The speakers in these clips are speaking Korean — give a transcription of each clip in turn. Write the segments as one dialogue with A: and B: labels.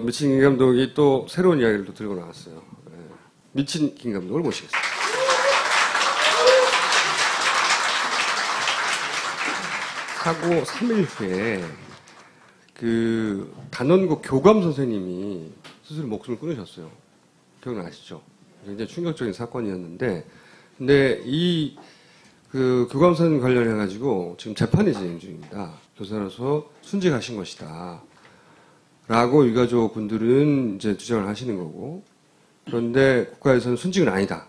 A: 미친 김 감독이 또 새로운 이야기를 또 들고 나왔어요. 네. 미친 김 감독을 모시겠습니다. 사고 3일 후에 그 단원고 교감 선생님이 스스로 목숨을 끊으셨어요. 기억나시죠? 굉장히 충격적인 사건이었는데, 근데 이 그 교감 선생님 관련해가지고 지금 재판이 진행 중입니다. 교사로서 순직하신 것이다. 라고 유가족 분들은 이제 주장을 하시는 거고, 그런데 국가에서는 순직은 아니다.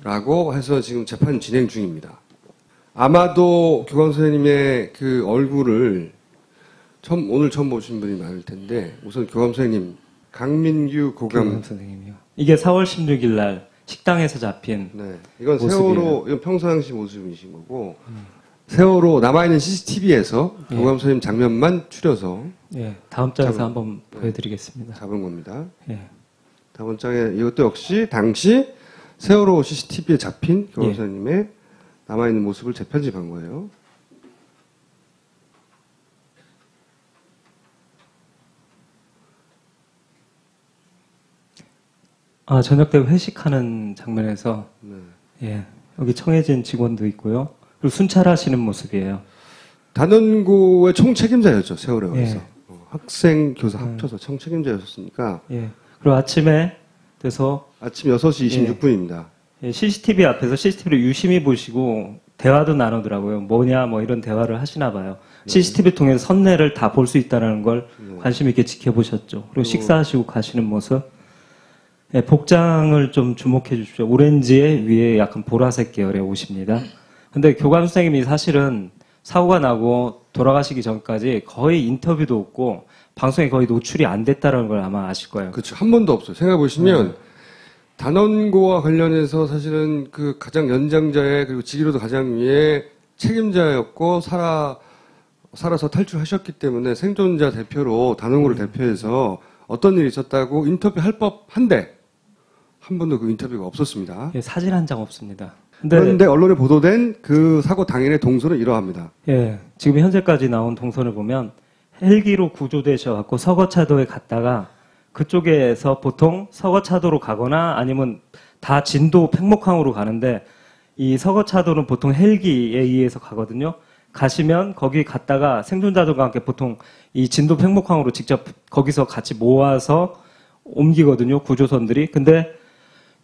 A: 라고 해서 지금 재판 진행 중입니다. 아마도 교감 선생님의 그 얼굴을 오늘 처음 보신 분이 많을 텐데, 우선 교감 선생님, 강민규 교감
B: 선생님이요. 이게 4월 16일 날 식당에서 잡힌.
A: 네. 이건
B: 모습이에요.
A: 세월호, 이건 평상시 모습이신 거고, 세월호 남아있는 CCTV에서 교감 선생님 장면만 추려서
B: 예, 다음 장에서 한번 보여드리겠습니다.
A: 잡은 겁니다.
B: 예.
A: 다음 장에 이것도 역시 당시 세월호 CCTV에 잡힌 교감
B: 예.
A: 선생님의 남아있는 모습을 재편집한 거예요.
B: 저녁 때 회식하는 장면에서
A: 네.
B: 예, 여기 청해진 직원도 있고요. 그리고 순찰하시는 모습이에요.
A: 단원고의 총책임자였죠, 세월호에서.
B: 예.
A: 학생, 교사 합쳐서 총책임자였으니까.
B: 예. 그리고 아침에 돼서
A: 아침 6시 26분입니다.
B: 예, CCTV 앞에서 CCTV를 유심히 보시고 대화도 나누더라고요. 뭐냐 뭐 이런 대화를 하시나 봐요. CCTV 통해서 선내를 다 볼 수 있다는 걸 관심 있게 지켜보셨죠. 그리고 식사하시고 가시는 모습. 예, 복장을 좀 주목해 주십시오. 오렌지에 위에 약간 보라색 계열의 옷입니다. 근데 교감 선생님이 사실은 사고가 나고 돌아가시기 전까지 거의 인터뷰도 없고 방송에 거의 노출이 안 됐다는 걸 아마 아실 거예요.
A: 그렇죠. 한 번도 없어요. 생각해보시면 단원고와 관련해서 사실은 그 가장 연장자의 그리고 직위로도 가장 위에 책임자였고 살아서 탈출하셨기 때문에 생존자 대표로 단원고를 대표해서 어떤 일이 있었다고 인터뷰할 법한데 한 번도 그 인터뷰가 없었습니다.
B: 예, 사진 한 장 없습니다.
A: 그런데 언론에 보도된 그 사고 당일의 동선은 이러합니다.
B: 예, 지금 현재까지 나온 동선을 보면 헬기로 구조되셔갖고 서거차도에 갔다가 그쪽에서 보통 서거차도로 가거나 아니면 다 진도 팽목항으로 가는데 이 서거차도는 보통 헬기에 의해서 가거든요. 가시면 거기 갔다가 생존자들과 함께 보통 이 진도 팽목항으로 직접 거기서 같이 모아서 옮기거든요. 구조선들이. 근데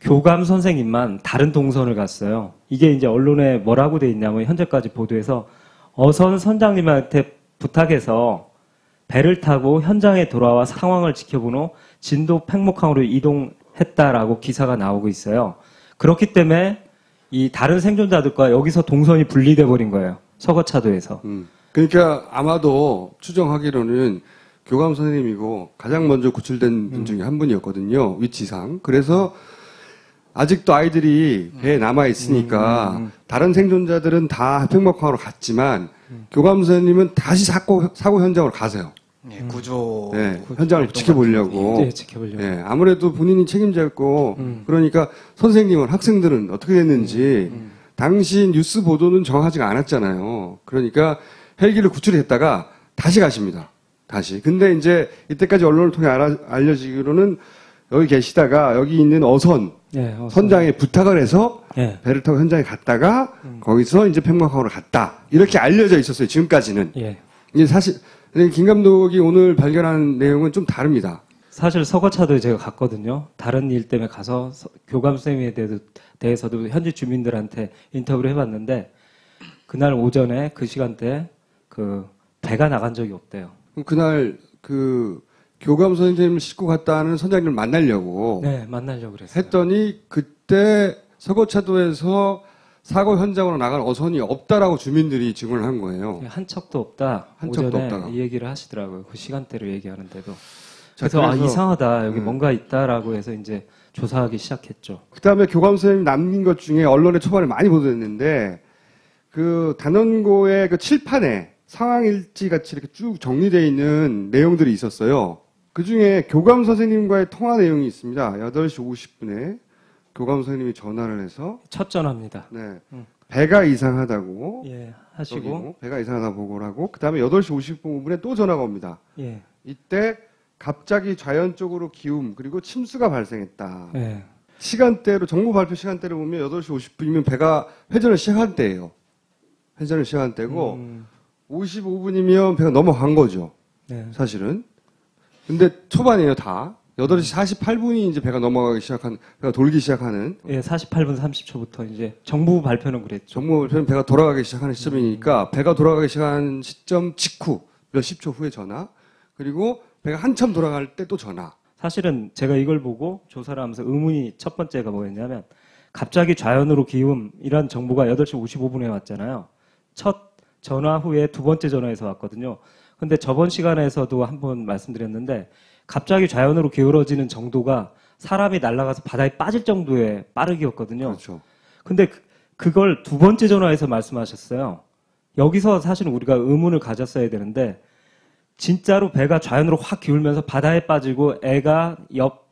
B: 교감 선생님만 다른 동선을 갔어요. 이게 이제 언론에 뭐라고 돼 있냐면 현재까지 보도해서 어선 선장님한테 부탁해서 배를 타고 현장에 돌아와 상황을 지켜본 후 진도 팽목항으로 이동했다라고 기사가 나오고 있어요. 그렇기 때문에 이 다른 생존자들과 여기서 동선이 분리돼 버린 거예요. 서거차도에서.
A: 그러니까 아마도 추정하기로는 교감 선생님이고 가장 먼저 구출된 분 중에 한 분이었거든요. 위치상. 그래서 아직도 아이들이 배에 남아 있으니까 다른 생존자들은 다 팽목항으로 갔지만 교감 선생님은 다시 사고 현장으로 가세요.
C: 예, 구조.
A: 네, 현장을 지켜보려고.
B: 네, 지켜보려고.
A: 네, 아무래도 본인이 책임자였고 그러니까 선생님은 학생들은 어떻게 됐는지 당시 뉴스 보도는 정확하지가 않았잖아요. 그러니까 헬기를 구출했다가 다시 가십니다. 다시. 근데 이제 이때까지 언론을 통해 알려지기로는 여기 계시다가 여기 있는 어선 선장에 부탁을 해서
B: 예.
A: 배를 타고 현장에 갔다가 거기서 이제 팽목항으로 갔다. 이렇게 알려져 있었어요. 지금까지는.
B: 예.
A: 이게 사실 김 감독이 오늘 발견한 내용은 좀 다릅니다.
B: 사실 서거차도에 제가 갔거든요. 다른 일 때문에 가서 교감 선생님에 대해서도 현지 주민들한테 인터뷰를 해봤는데 그날 오전에 그 시간대에 그 배가 나간 적이 없대요.
A: 그럼 그날 그 교감 선생님을 싣고 갔다는 선장님을 만나려고
B: 네, 만나려고 그랬어요.
A: 했더니 그때 서거차도에서 사고 현장으로 나간 어선이 없다라고 주민들이 증언을 한 거예요.
B: 한 척도 없다.
A: 한 척도
B: 오전에
A: 없다가.
B: 이 얘기를 하시더라고요. 그 시간대를 얘기하는데도.
A: 자,
B: 그래서 이상하다. 여기 뭔가 있다라고 해서 이제 조사하기 시작했죠.
A: 그다음에 교감 선생님 남긴 것 중에 언론에 초반에 많이 보도됐는데 그 단원고의 그 칠판에 상황 일지 같이 이렇게 쭉 정리되어 있는 내용들이 있었어요. 그 중에 교감 선생님과의 통화 내용이 있습니다. 8시 50분에 교감 선생님이 전화를 해서
B: 첫 전화입니다.
A: 네, 배가 이상하다고
B: 예, 하시고
A: 여기고, 배가 이상하다고 보고를 하고 그다음에 8시 55분에 또 전화가 옵니다.
B: 예.
A: 이때 갑자기 좌연쪽으로 기움 그리고 침수가 발생했다.
B: 예.
A: 시간대로 정부 발표 시간대를 보면 8시 50분이면 배가 회전을 시작한 때예요. 회전을 시작한 때고 55분이면 배가 넘어간 거죠.
B: 네.
A: 사실은. 근데 초반이에요, 다. 8시 48분이 이제 배가 넘어가기 시작한, 배가 돌기 시작하는.
B: 예, 48분 30초부터 이제 정부 발표는 그랬죠.
A: 정부 발표는 배가 돌아가기 시작하는 시점이니까 배가 돌아가기 시작한 시점 직후, 몇십 초 후에 전화. 그리고 배가 한참 돌아갈 때 또 전화.
B: 사실은 제가 이걸 보고 조사를 하면서 의문이 첫 번째가 뭐였냐면 갑자기 좌연으로 기움이란 정보가 8시 55분에 왔잖아요. 첫 전화 후에 두 번째 전화에서 왔거든요. 근데 저번 시간에서도 한번 말씀드렸는데 갑자기 좌연으로 기울어지는 정도가 사람이 날아가서 바다에 빠질 정도의 빠르기였거든요.
A: 그렇죠.
B: 근데 그걸 두 번째 전화에서 말씀하셨어요. 여기서 사실은 우리가 의문을 가졌어야 되는데 진짜로 배가 좌연으로 확 기울면서 바다에 빠지고 애가 옆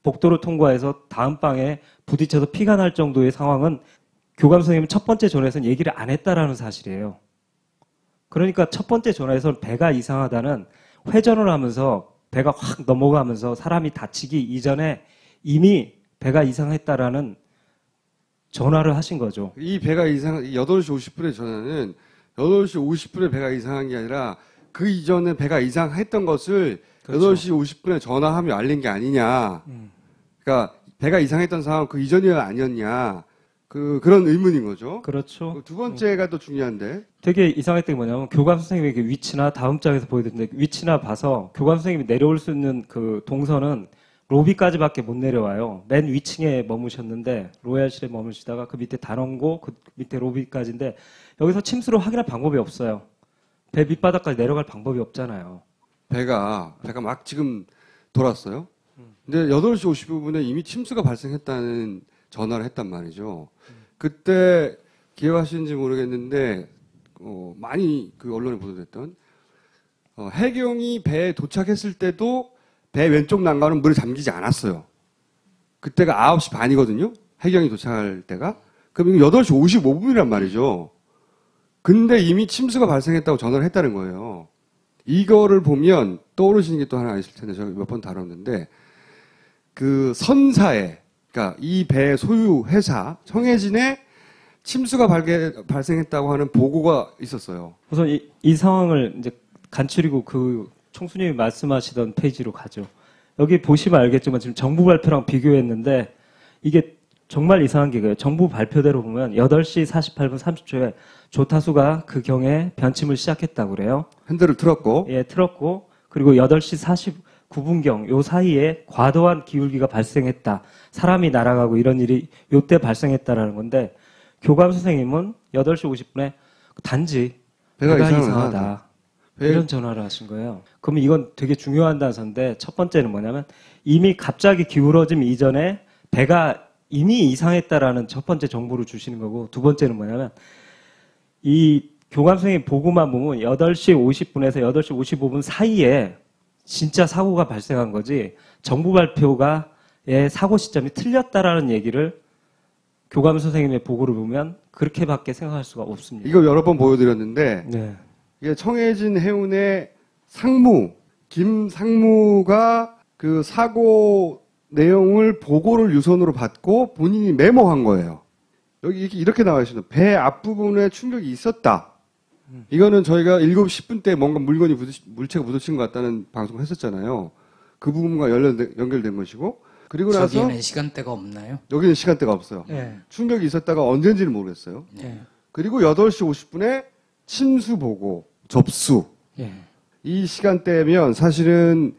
B: 복도를 통과해서 다음 방에 부딪혀서 피가 날 정도의 상황은 교감 선생님은 첫 번째 전화에서는 얘기를 안 했다라는 사실이에요. 그러니까 첫 번째 전화에서는 배가 이상하다는 회전을 하면서 배가 확 넘어가면서 사람이 다치기 이전에 이미 배가 이상했다라는 전화를 하신 거죠.
A: 이 배가 8시 50분의 전화는 8시 50분에 배가 이상한 게 아니라 그 이전에 배가 이상했던 것을 그렇죠. 8시 50분에 전화하며 알린 게 아니냐. 그러니까 배가 이상했던 상황 그 이전이야 아니었냐. 그런 의문인 거죠.
B: 그렇죠.
A: 두 번째가 또 중요한데.
B: 되게 이상했던 게 뭐냐면 교감 선생님에게 위치나 다음 장에서 보여드렸는데 위치나 봐서 교감 선생님이 내려올 수 있는 그 동선은 로비까지밖에 못 내려와요. 맨 위층에 머무셨는데 로얄실에 머무시다가 그 밑에 단원고 그 밑에 로비까지인데 여기서 침수를 확인할 방법이 없어요. 배 밑바닥까지 내려갈 방법이 없잖아요.
A: 배가 막 지금 돌았어요. 근데 8시 55분에 이미 침수가 발생했다는 전화를 했단 말이죠. 그때 기억하시는지 모르겠는데 많이 그 언론에 보도됐던 해경이 배에 도착했을 때도 배 왼쪽 난간은 물에 잠기지 않았어요. 그때가 9시 반이거든요. 해경이 도착할 때가. 그럼 이거 8시 55분이란 말이죠. 근데 이미 침수가 발생했다고 전화를 했다는 거예요. 이거를 보면 떠오르시는 게 또 하나 있을 텐데 제가 몇 번 다뤘는데 그 선사에 그러니까 이 배 소유 회사 청해진에 침수가 발생했다고 하는 보고가 있었어요.
B: 우선 이 상황을 이제 간추리고 그 총수님이 말씀하시던 페이지로 가죠. 여기 보시면 알겠지만 지금 정부 발표랑 비교했는데 이게 정말 이상한 게 그래요. 정부 발표대로 보면 8시 48분 30초에 조타수가 그 경에 변침을 시작했다고 그래요.
A: 핸들을 틀었고.
B: 예, 틀었고 그리고 8시 49분경 요 사이에 과도한 기울기가 발생했다. 사람이 날아가고 이런 일이 요때 발생했다라는 건데 교감 선생님은 8시 50분에 단지 배가 이상하다. 이런 전화를 하신 거예요. 그러면 이건 되게 중요한 단서인데 첫 번째는 뭐냐면 이미 갑자기 기울어짐 이전에 배가 이미 이상했다라는 첫 번째 정보를 주시는 거고 두 번째는 뭐냐면 이 교감 선생님 보고만 보면 8시 50분에서 8시 55분 사이에 진짜 사고가 발생한 거지 정부 발표가의 사고 시점이 틀렸다라는 얘기를 교감 선생님의 보고를 보면 그렇게밖에 생각할 수가 없습니다.
A: 이거 여러 번 보여드렸는데
B: 네.
A: 이게 청해진 해운의 상무 김 상무가 그 사고 내용을 보고를 유선으로 받고 본인이 메모한 거예요. 여기 이렇게 나와 있습니다. 배 앞부분에 충격이 있었다. 이거는 저희가 7시 10분 때 뭔가 물체가 부딪힌 것 같다는 방송을 했었잖아요. 그 부분과 연결된 것이고 그리고 나서
C: 저기에는 시간대가 없나요?
A: 여기는 시간대가 없어요.
B: 네.
A: 충격이 있었다가 언제인지는 모르겠어요.
B: 네.
A: 그리고 8시 50분에 침수 보고 접수.
B: 네.
A: 이 시간대면 사실은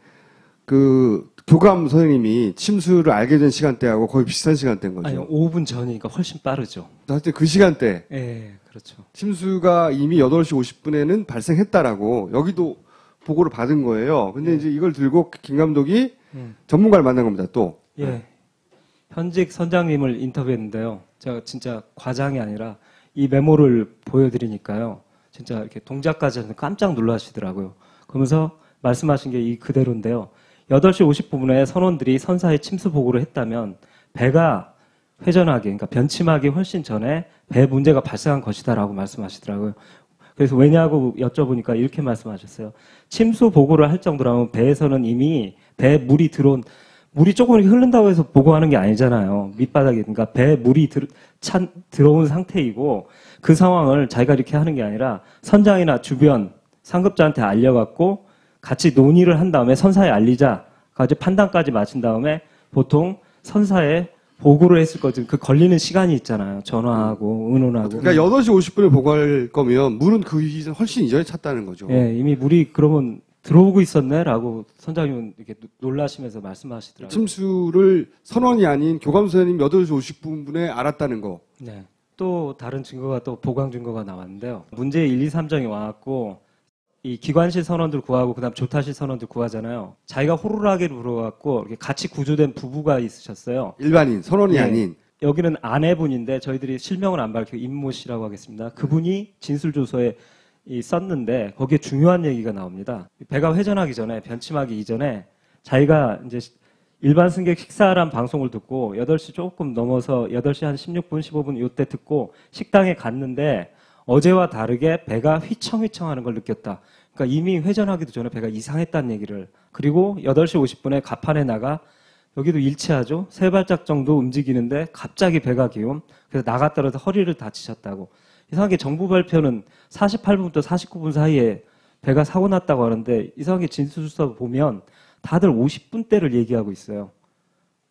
A: 그 교감 선생님이 침수를 알게 된 시간대하고 거의 비슷한 시간대인 거죠.
B: 아니 5분 전이니까 훨씬 빠르죠.
A: 사실 그 시간대
B: 예, 그렇죠.
A: 침수가 이미 8시 50분에는 발생했다라고 여기도 보고를 받은 거예요. 근데 이제 이걸 들고 김 감독이 전문가를 만난 겁니다. 또.
B: 예. 현직 선장님을 인터뷰했는데요. 제가 진짜 과장이 아니라 이 메모를 보여드리니까요. 진짜 이렇게 동작까지 해서 깜짝 놀라시더라고요. 그러면서 말씀하신 게 이 그대로인데요. 8시 50분에 선원들이 선사에 침수 보고를 했다면 배가 회전하기, 그러니까 변침하기 훨씬 전에 배 문제가 발생한 것이다라고 말씀하시더라고요. 그래서 왜냐고 여쭤보니까 이렇게 말씀하셨어요. 침수 보고를 할 정도라면 배에서는 이미 배에 물이 조금 이렇게 흐른다고 해서 보고하는 게 아니잖아요. 밑바닥에. 그러니까 배에 물이 들어온 상태이고 그 상황을 자기가 이렇게 하는 게 아니라 선장이나 주변 상급자한테 알려갖고 같이 논의를 한 다음에 선사에 알리자까지 판단까지 마친 다음에 보통 선사에 보고를 했을 거지. 그 걸리는 시간이 있잖아요. 전화하고 의논하고.
A: 그러니까 8시 50분에 보고할 거면 물은 그 이전 훨씬 이전에 찼다는 거죠.
B: 예, 이미 물이 그러면 들어오고 있었네라고 선장님은 이렇게 놀라시면서 말씀하시더라고요.
A: 침수를 선원이 아닌 교감선생님 8시 50분에 알았다는 거.
B: 네. 또 다른 증거가 또 보강 증거가 나왔는데요. 문제 1, 2, 3정이 와갖고 이 기관실 선원들 구하고 그다음 조타실 선원들 구하잖아요. 자기가 호루라기를 불어갖고 이렇게 같이 구조된 부부가 있으셨어요.
A: 일반인, 선원이
B: 네.
A: 아닌.
B: 여기는 아내분인데 저희들이 실명을 안 밝히고 임모 씨라고 하겠습니다. 그분이 진술조서에 썼는데 거기에 중요한 얘기가 나옵니다. 배가 회전하기 전에 변침하기 이전에 자기가 이제 일반 승객 식사란 방송을 듣고 8시 조금 넘어서 8시 한 16분, 15분 요때 듣고 식당에 갔는데 어제와 다르게 배가 휘청휘청하는 걸 느꼈다. 그러니까 이미 회전하기도 전에 배가 이상했다는 얘기를. 그리고 8시 50분에 갑판에 나가 여기도 일치하죠. 3발짝 정도 움직이는데 갑자기 배가 기움. 그래서 나가 떨어져 허리를 다치셨다고. 이상하게 정부 발표는 48분부터 49분 사이에 배가 사고 났다고 하는데 이상하게 진술서 보면 다들 50분대를 얘기하고 있어요.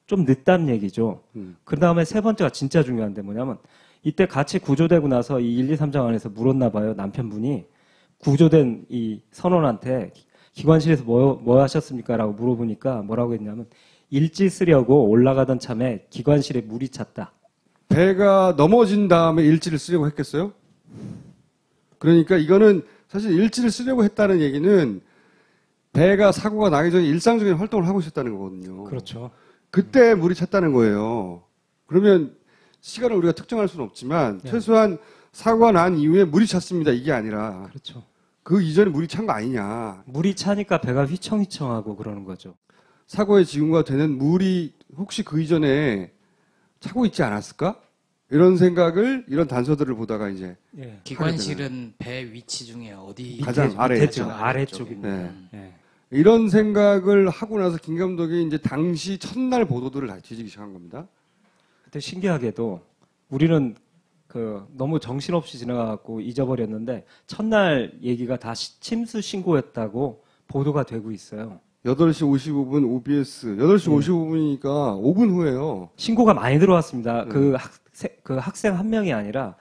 B: 좀 늦다는 얘기죠. 그 다음에 세 번째가 진짜 중요한데 뭐냐면 이때 같이 구조되고 나서 이 1, 2, 3장 안에서 물었나 봐요. 남편분이 구조된 이 선원한테 기관실에서 뭐 하셨습니까? 라고 물어보니까 뭐라고 했냐면 일지 쓰려고 올라가던 참에 기관실에 물이 찼다.
A: 배가 넘어진 다음에 일지를 쓰려고 했겠어요? 그러니까 이거는 사실 일지를 쓰려고 했다는 얘기는 배가 사고가 나기 전에 일상적인 활동을 하고 있었다는 거거든요.
B: 그렇죠.
A: 그때 물이 찼다는 거예요. 그러면 시간을 우리가 특정할 수는 없지만
B: 네.
A: 최소한 사고가 난 이후에 물이 찼습니다. 이게 아니라
B: 그렇죠.
A: 그 이전에 물이 찬 거 아니냐.
B: 물이 차니까 배가 휘청휘청하고 그러는 거죠.
A: 사고의 징후가 되는 물이 혹시 그 이전에 차고 있지 않았을까? 이런 생각을 이런 단서들을 보다가 이제
B: 예.
C: 기관실은 배 위치 중에 어디
A: 가장 아래에
B: 밑에죠.
A: 있죠.
B: 아래쪽입니다.
A: 네.
B: 예.
A: 이런 생각을 하고 나서 김 감독이 이제 당시 첫날 보도들을 다 뒤지기 시작한 겁니다.
B: 그때 신기하게도 우리는 너무 정신없이 지나가고 잊어버렸는데 첫날 얘기가 다 침수 신고였다고 보도가 되고 있어요.
A: 8시 55분 OBS 8시 55분이니까 5분 후에요.
B: 신고가 많이 들어왔습니다. 그 학생 한 명이 아니라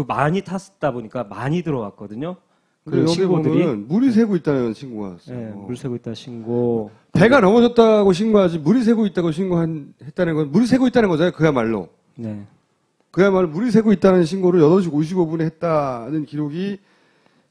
B: 많이 탔다 보니까 많이 들어왔거든요.
A: 근데 여기 보면 물이 새고 있다는 신고가 왔어요.
B: 네, 물 새고 있다 신고.
A: 배가 넘어졌다고 신고하지 물이 새고 있다고 신고했다는 건 물이 새고 있다는 거잖아요. 그야말로.
B: 네.
A: 그야말로 물이 새고 있다는 신고를 8시 55분에 했다는 기록이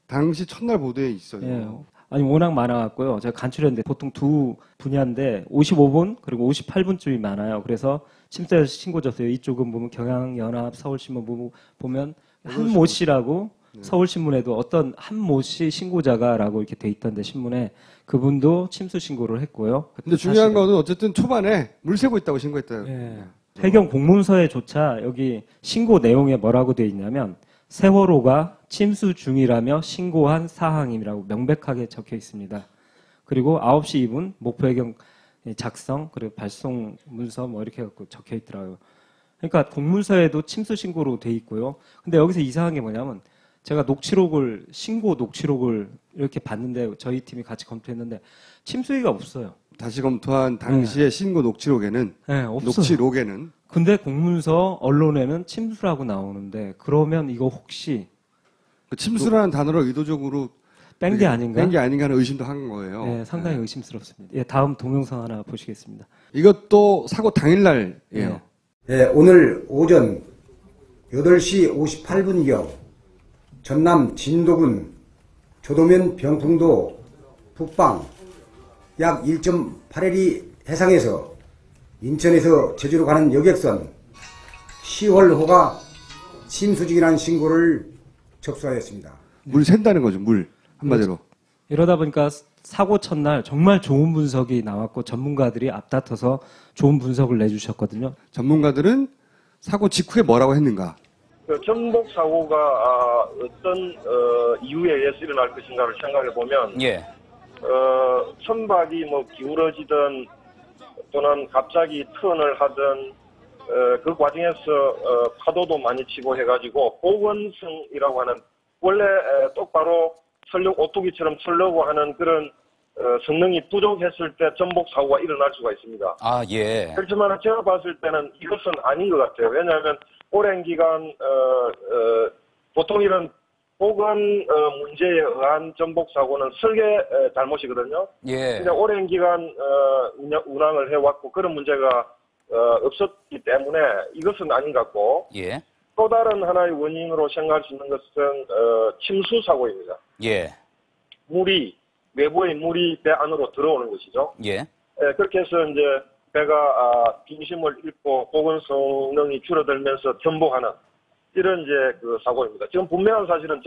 A: 당시 첫날 보도에 있어요.
B: 예. 아니 워낙 많아갖고요. 제가 간추렸는데 보통 두 분야인데 55분 그리고 58분쯤이 많아요. 그래서 침수에서 신고 줬어요. 이쪽은 보면 경향연합, 서울신문 보면 한모 씨라고 서울신문에도 어떤 한모 씨 신고자가라고 이렇게 돼 있던데 신문에 그분도 침수 신고를 했고요.
A: 근데 중요한 거는 어쨌든 초반에 물 새고 있다고 신고했다.
B: 예. 해경 공문서에조차 여기 신고 내용에 뭐라고 돼 있냐면 세월호가 침수 중이라며 신고한 사항이라고 명백하게 적혀 있습니다. 그리고 9시 2분 목포해경 작성 그리고 발송 문서 뭐 이렇게 갖고 적혀 있더라고요. 그러니까 공문서에도 침수 신고로 돼 있고요. 근데 여기서 이상한 게 뭐냐면 제가 신고 녹취록을 이렇게 봤는데 저희 팀이 같이 검토했는데 침수기가 없어요.
A: 다시 검토한 당시의 신고 녹취록에는
B: 네, 없어요.
A: 녹취록에는
B: 근데 공문서 언론에는 침수라고 나오는데 그러면 이거 혹시
A: 그 침수라는 단어를 의도적으로
B: 뺀 게 아닌가?
A: 뺀 게 아닌가 하는 의심도 한 거예요.
B: 네, 상당히 의심스럽습니다. 예, 다음 동영상 하나 보시겠습니다.
A: 이것도 사고 당일날이에요.
B: 네.
D: 예, 오늘 오전 8시 58분경 전남 진도군 조도면 병풍도 북방 약 1.8해리 해상에서 인천에서 제주로 가는 여객선 시월호가 침수 중이라는 신고를 접수하였습니다.
A: 물 샌다는 거죠, 물. 한마디로.
B: 이러다 보니까 사고 첫날 정말 좋은 분석이 나왔고 전문가들이 앞다퉈서 좋은 분석을 내주셨거든요.
A: 전문가들은 사고 직후에 뭐라고 했는가?
E: 그 전복 사고가 어떤 이유에 의해서 일어날 것인가를 생각해 보면
F: 예.
E: 선박이 뭐 기울어지든 또는 갑자기 턴을 하든 그 과정에서 파도도 많이 치고 해가지고 보건성이라고 하는 원래 똑바로 오뚜기처럼 설려고 하는 그런 성능이 부족했을 때 전복 사고가 일어날 수가 있습니다.
F: 아, 예.
E: 그렇지만 제가 봤을 때는 이것은 아닌 것 같아요. 왜냐하면 오랜 기간 보통 이런 보건 문제에 의한 전복 사고는 설계 잘못이거든요.
F: 예.
E: 근데 오랜 기간 운항을 해왔고 그런 문제가 없었기 때문에 이것은 아닌 것 같고
F: 예.
E: 또 다른 하나의 원인으로 생각할 수 있는 것은 침수 사고입니다.
F: 예.
E: 외부의 물이 배 안으로 들어오는 것이죠.
F: 예.
E: 그렇게 해서 이제 배가 중심을 잃고 보건 성능이 줄어들면서 전복하는 이런 이제 그 사고입니다. 지금 분명한 사실은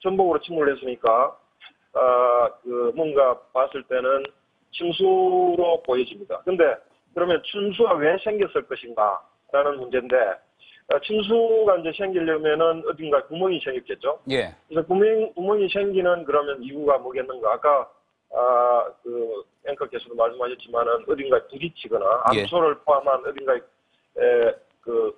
E: 전복으로 침몰을 했으니까 뭔가 봤을 때는 침수로 보여집니다. 근데 그러면 침수가 왜 생겼을 것인가라는 문제인데 침수가 이제 생기려면은 어딘가 구멍이 생겼겠죠.
F: 예.
E: 그래서 구멍이 생기는 그러면 이유가 뭐겠는가? 아까 그 앵커께서도 말씀하셨지만은 어딘가에 부딪히거나
F: 예.
E: 암초를 포함한 어딘가에 큰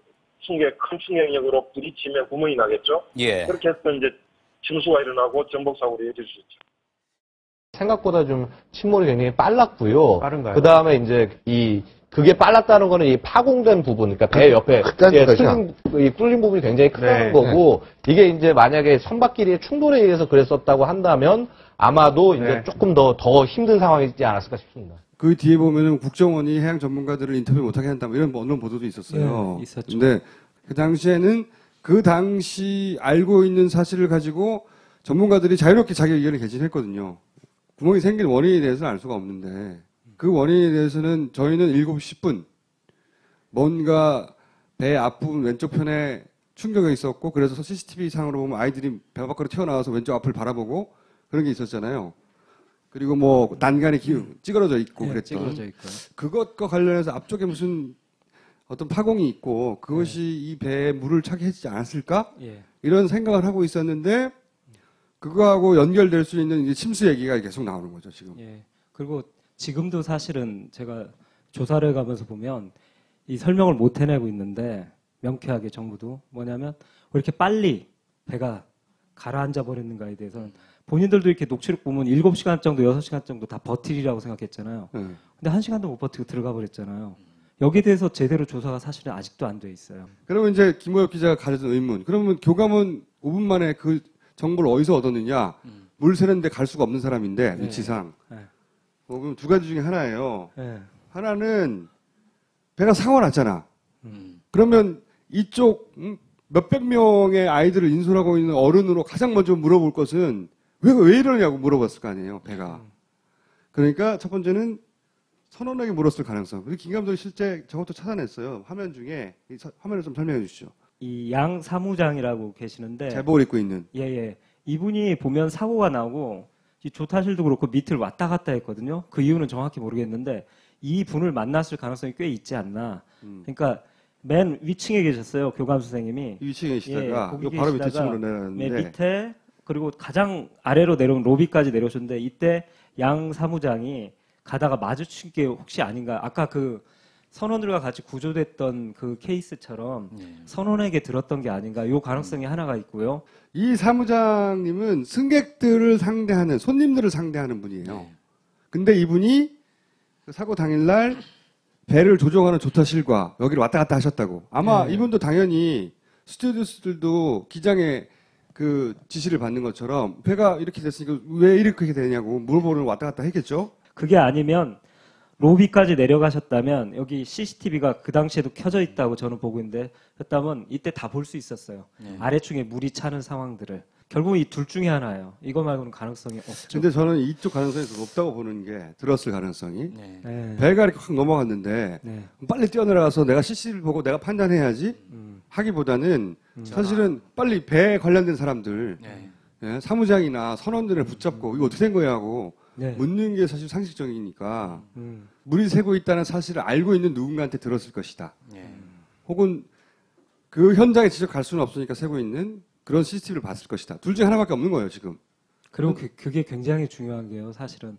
E: 충격력으로 부딪히면 구멍이 나겠죠.
F: 예.
E: 그렇게 해서 이제 침수가 일어나고 전복 사고로 이어질 수 있죠.
G: 생각보다 좀 침몰이 굉장히 빨랐고요.
H: 빠른가요?
G: 그 다음에 이제 그게 빨랐다는 거는 이 파공된 부분, 그러니까 배 옆에 뚫린 부분이 굉장히 크다는
H: 네.
G: 거고, 이게 이제 만약에 선박끼리의 충돌에 의해서 그랬었다고 한다면 아마도 이제
H: 네.
G: 조금 더 힘든 상황이지 않았을까 싶습니다.
A: 그 뒤에 보면은 국정원이 해양 전문가들을 인터뷰 못하게 한다, 뭐 이런 언론 보도도 있었어요.
B: 네, 있었죠.
A: 근데 그 당시에는 그 당시 알고 있는 사실을 가지고 전문가들이 자유롭게 자기 의견을 개진했거든요. 구멍이 생긴 원인에 대해서는 알 수가 없는데, 그 원인에 대해서는 저희는 7시 10분, 뭔가 배 앞부분 왼쪽 편에 충격이 있었고, 그래서 CCTV 상으로 보면 아이들이 배 밖으로 튀어나와서 왼쪽 앞을 바라보고 그런 게 있었잖아요. 그리고 뭐 난간이 찌그러져 있고 그랬던.
B: 찌그러져 있고요.
A: 그것과 관련해서 앞쪽에 무슨 어떤 파공이 있고 그것이 이 배에 물을 차게 했지 않았을까?
B: 예.
A: 이런 생각을 하고 있었는데 그거하고 연결될 수 있는 이제 침수 얘기가 계속 나오는 거죠, 지금.
B: 예. 그리고 지금도 사실은 제가 조사를 가면서 보면 이 설명을 못 해내고 있는데 명쾌하게 정부도 뭐냐면 왜 이렇게 빨리 배가 가라앉아 버렸는가에 대해서는 본인들도 이렇게 녹취록 보면 7시간 정도, 6시간 정도 다 버티리라고 생각했잖아요.
A: 네.
B: 근데 1시간도 못 버티고 들어가 버렸잖아요. 여기에 대해서 제대로 조사가 사실은 아직도 안 돼 있어요.
A: 그러면 이제 김호엽 기자가 가져준 의문. 그러면 교감은 5분 만에 그 정보를 어디서 얻었느냐? 물 새는데 갈 수가 없는 사람인데
B: 네.
A: 위치상.
B: 네.
A: 그럼 두 가지 중에 하나예요.
B: 네.
A: 하나는 배가 사고가 났잖아. 그러면 이쪽 몇백 명의 아이들을 인솔하고 있는 어른으로 가장 먼저 물어볼 것은 왜 이러냐고 물어봤을 거 아니에요, 배가. 그러니까 첫 번째는 선원에게 물었을 가능성. 그리고 김 감독이 실제 저것도 찾아냈어요. 화면 중에 화면을 좀 설명해 주시죠.
B: 이 양 사무장이라고 계시는데
A: 제복을 입고 있는.
B: 예. 이분이 보면 사고가 나고 이 조타실도 그렇고 밑을 왔다 갔다 했거든요. 그 이유는 정확히 모르겠는데 이 분을 만났을 가능성이 꽤 있지 않나. 그러니까 맨 위층에 계셨어요. 교감 선생님이.
A: 이 위층에 계시다가
B: 거기
A: 요 바로 밑에
B: 계시다가
A: 층으로 내려왔는데
B: 맨 밑에 그리고 가장 아래로 내려온 로비까지 내려오셨는데 이때 양 사무장이 가다가 마주친 게 혹시 아닌가. 아까 그 선원들과 같이 구조됐던 그 케이스처럼 선원에게 들었던 게 아닌가. 요 가능성이 하나가 있고요.
A: 이 사무장님은 승객들을 상대하는 손님들을 상대하는 분이에요. 근데 이분이 그 사고 당일날 배를 조종하는 조타실과 여기를 왔다 갔다 하셨다고. 아마 이분도 당연히 스튜디오스들도 기장의 그 지시를 받는 것처럼 배가 이렇게 됐으니까 왜 이렇게 되냐고 물어보는 왔다 갔다 했겠죠.
B: 그게 아니면 로비까지 내려가셨다면 여기 CCTV가 그 당시에도 켜져 있다고 저는 보고 있는데 했다면 이때 다 볼 수 있었어요. 아래층에 물이 차는 상황들을. 결국 이 둘 중에 하나예요. 이거 말고는 가능성이 없죠.
A: 근데 저는 이쪽 가능성이 더 높다고 보는 게 들었을 가능성이.
B: 네.
A: 배가 이렇게 확 넘어갔는데
B: 네.
A: 빨리 뛰어내려가서 내가 CC를 보고 내가 판단해야지 하기보다는 사실은 빨리 배에 관련된 사람들 예, 사무장이나 선원들을 붙잡고 이거 어떻게 된 거야 하고
B: 네.
A: 묻는 게 사실 상식적이니까 물이 새고 있다는 사실을 알고 있는 누군가한테 들었을 것이다. 혹은 그 현장에 직접 갈 수는 없으니까 세고 있는 그런 CCTV를 봤을 것이다. 둘 중에 하나밖에 없는 거예요, 지금.
B: 그리고 그게 굉장히 중요한 게요. 사실은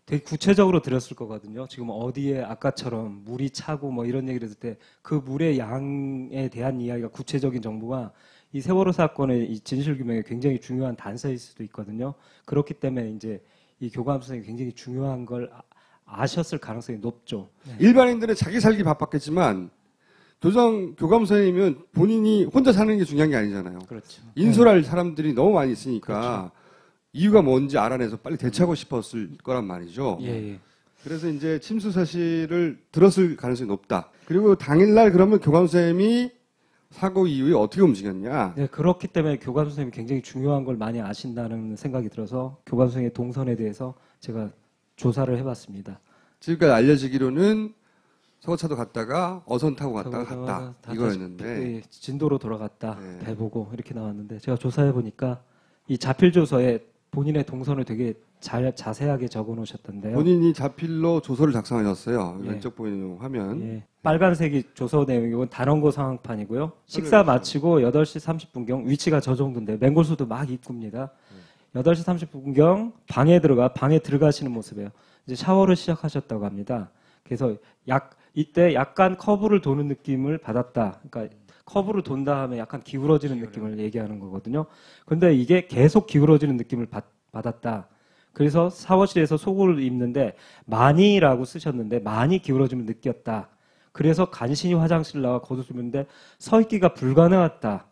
B: 되게 구체적으로 드렸을 거거든요. 지금 어디에 아까처럼 물이 차고 뭐 이런 얘기를 했을 때 그 물의 양에 대한 이야기가 구체적인 정보가 이 세월호 사건의 이 진실 규명에 굉장히 중요한 단서일 수도 있거든요. 그렇기 때문에 이제 이 교감 선생님이 굉장히 중요한 걸 아셨을 가능성이 높죠.
A: 일반인들은 자기 살기 바빴겠지만 교감 선생님은 본인이 혼자 사는 게 중요한 게 아니잖아요.
B: 그렇죠.
A: 인솔할 사람들이 너무 많이 있으니까
B: 그렇죠.
A: 이유가 뭔지 알아내서 빨리 대처하고 싶었을 거란 말이죠.
B: 예.
A: 그래서 이제 침수 사실을 들었을 가능성이 높다. 그리고 당일날 그러면 교감 선생님이 사고 이후에 어떻게 움직였냐?
B: 네, 그렇기 때문에 교감 선생님이 굉장히 중요한 걸 많이 아신다는 생각이 들어서 교감 선생님의 동선에 대해서 제가 조사를 해봤습니다.
A: 지금까지 알려지기로는 서거차도 갔다가 어선 타고 갔다 이거였는데
B: 네, 진도로 돌아갔다
A: 네.
B: 배 보고 이렇게 나왔는데 제가 조사해 보니까 이 자필 조서에 본인의 동선을 되게 자세하게 적어 놓으셨던데요.
A: 본인이 자필로 조서를 작성하셨어요.
B: 예.
A: 왼쪽 보이는 화면.
B: 예. 빨간색이 조서 내용이고 단원고 상황판이고요. 식사 마치고 8시 30분경 위치가 저 정도인데 맹골수도 막 입구입니다. 8시 30분경 방에 들어가시는 모습이에요. 이제 샤워를 시작하셨다고 합니다. 그래서 이때 약간 커브를 도는 느낌을 받았다. 그러니까 커브를 돈 다음에 약간 기울어지는 느낌을 얘기하는 거거든요. 근데 이게 계속 기울어지는 느낌을 받았다. 그래서 샤워실에서 속옷을 입는데 많이라고 쓰셨는데 많이 기울어짐을 느꼈다. 그래서 간신히 화장실 나와 걷어주는데 서 있기가 불가능했다.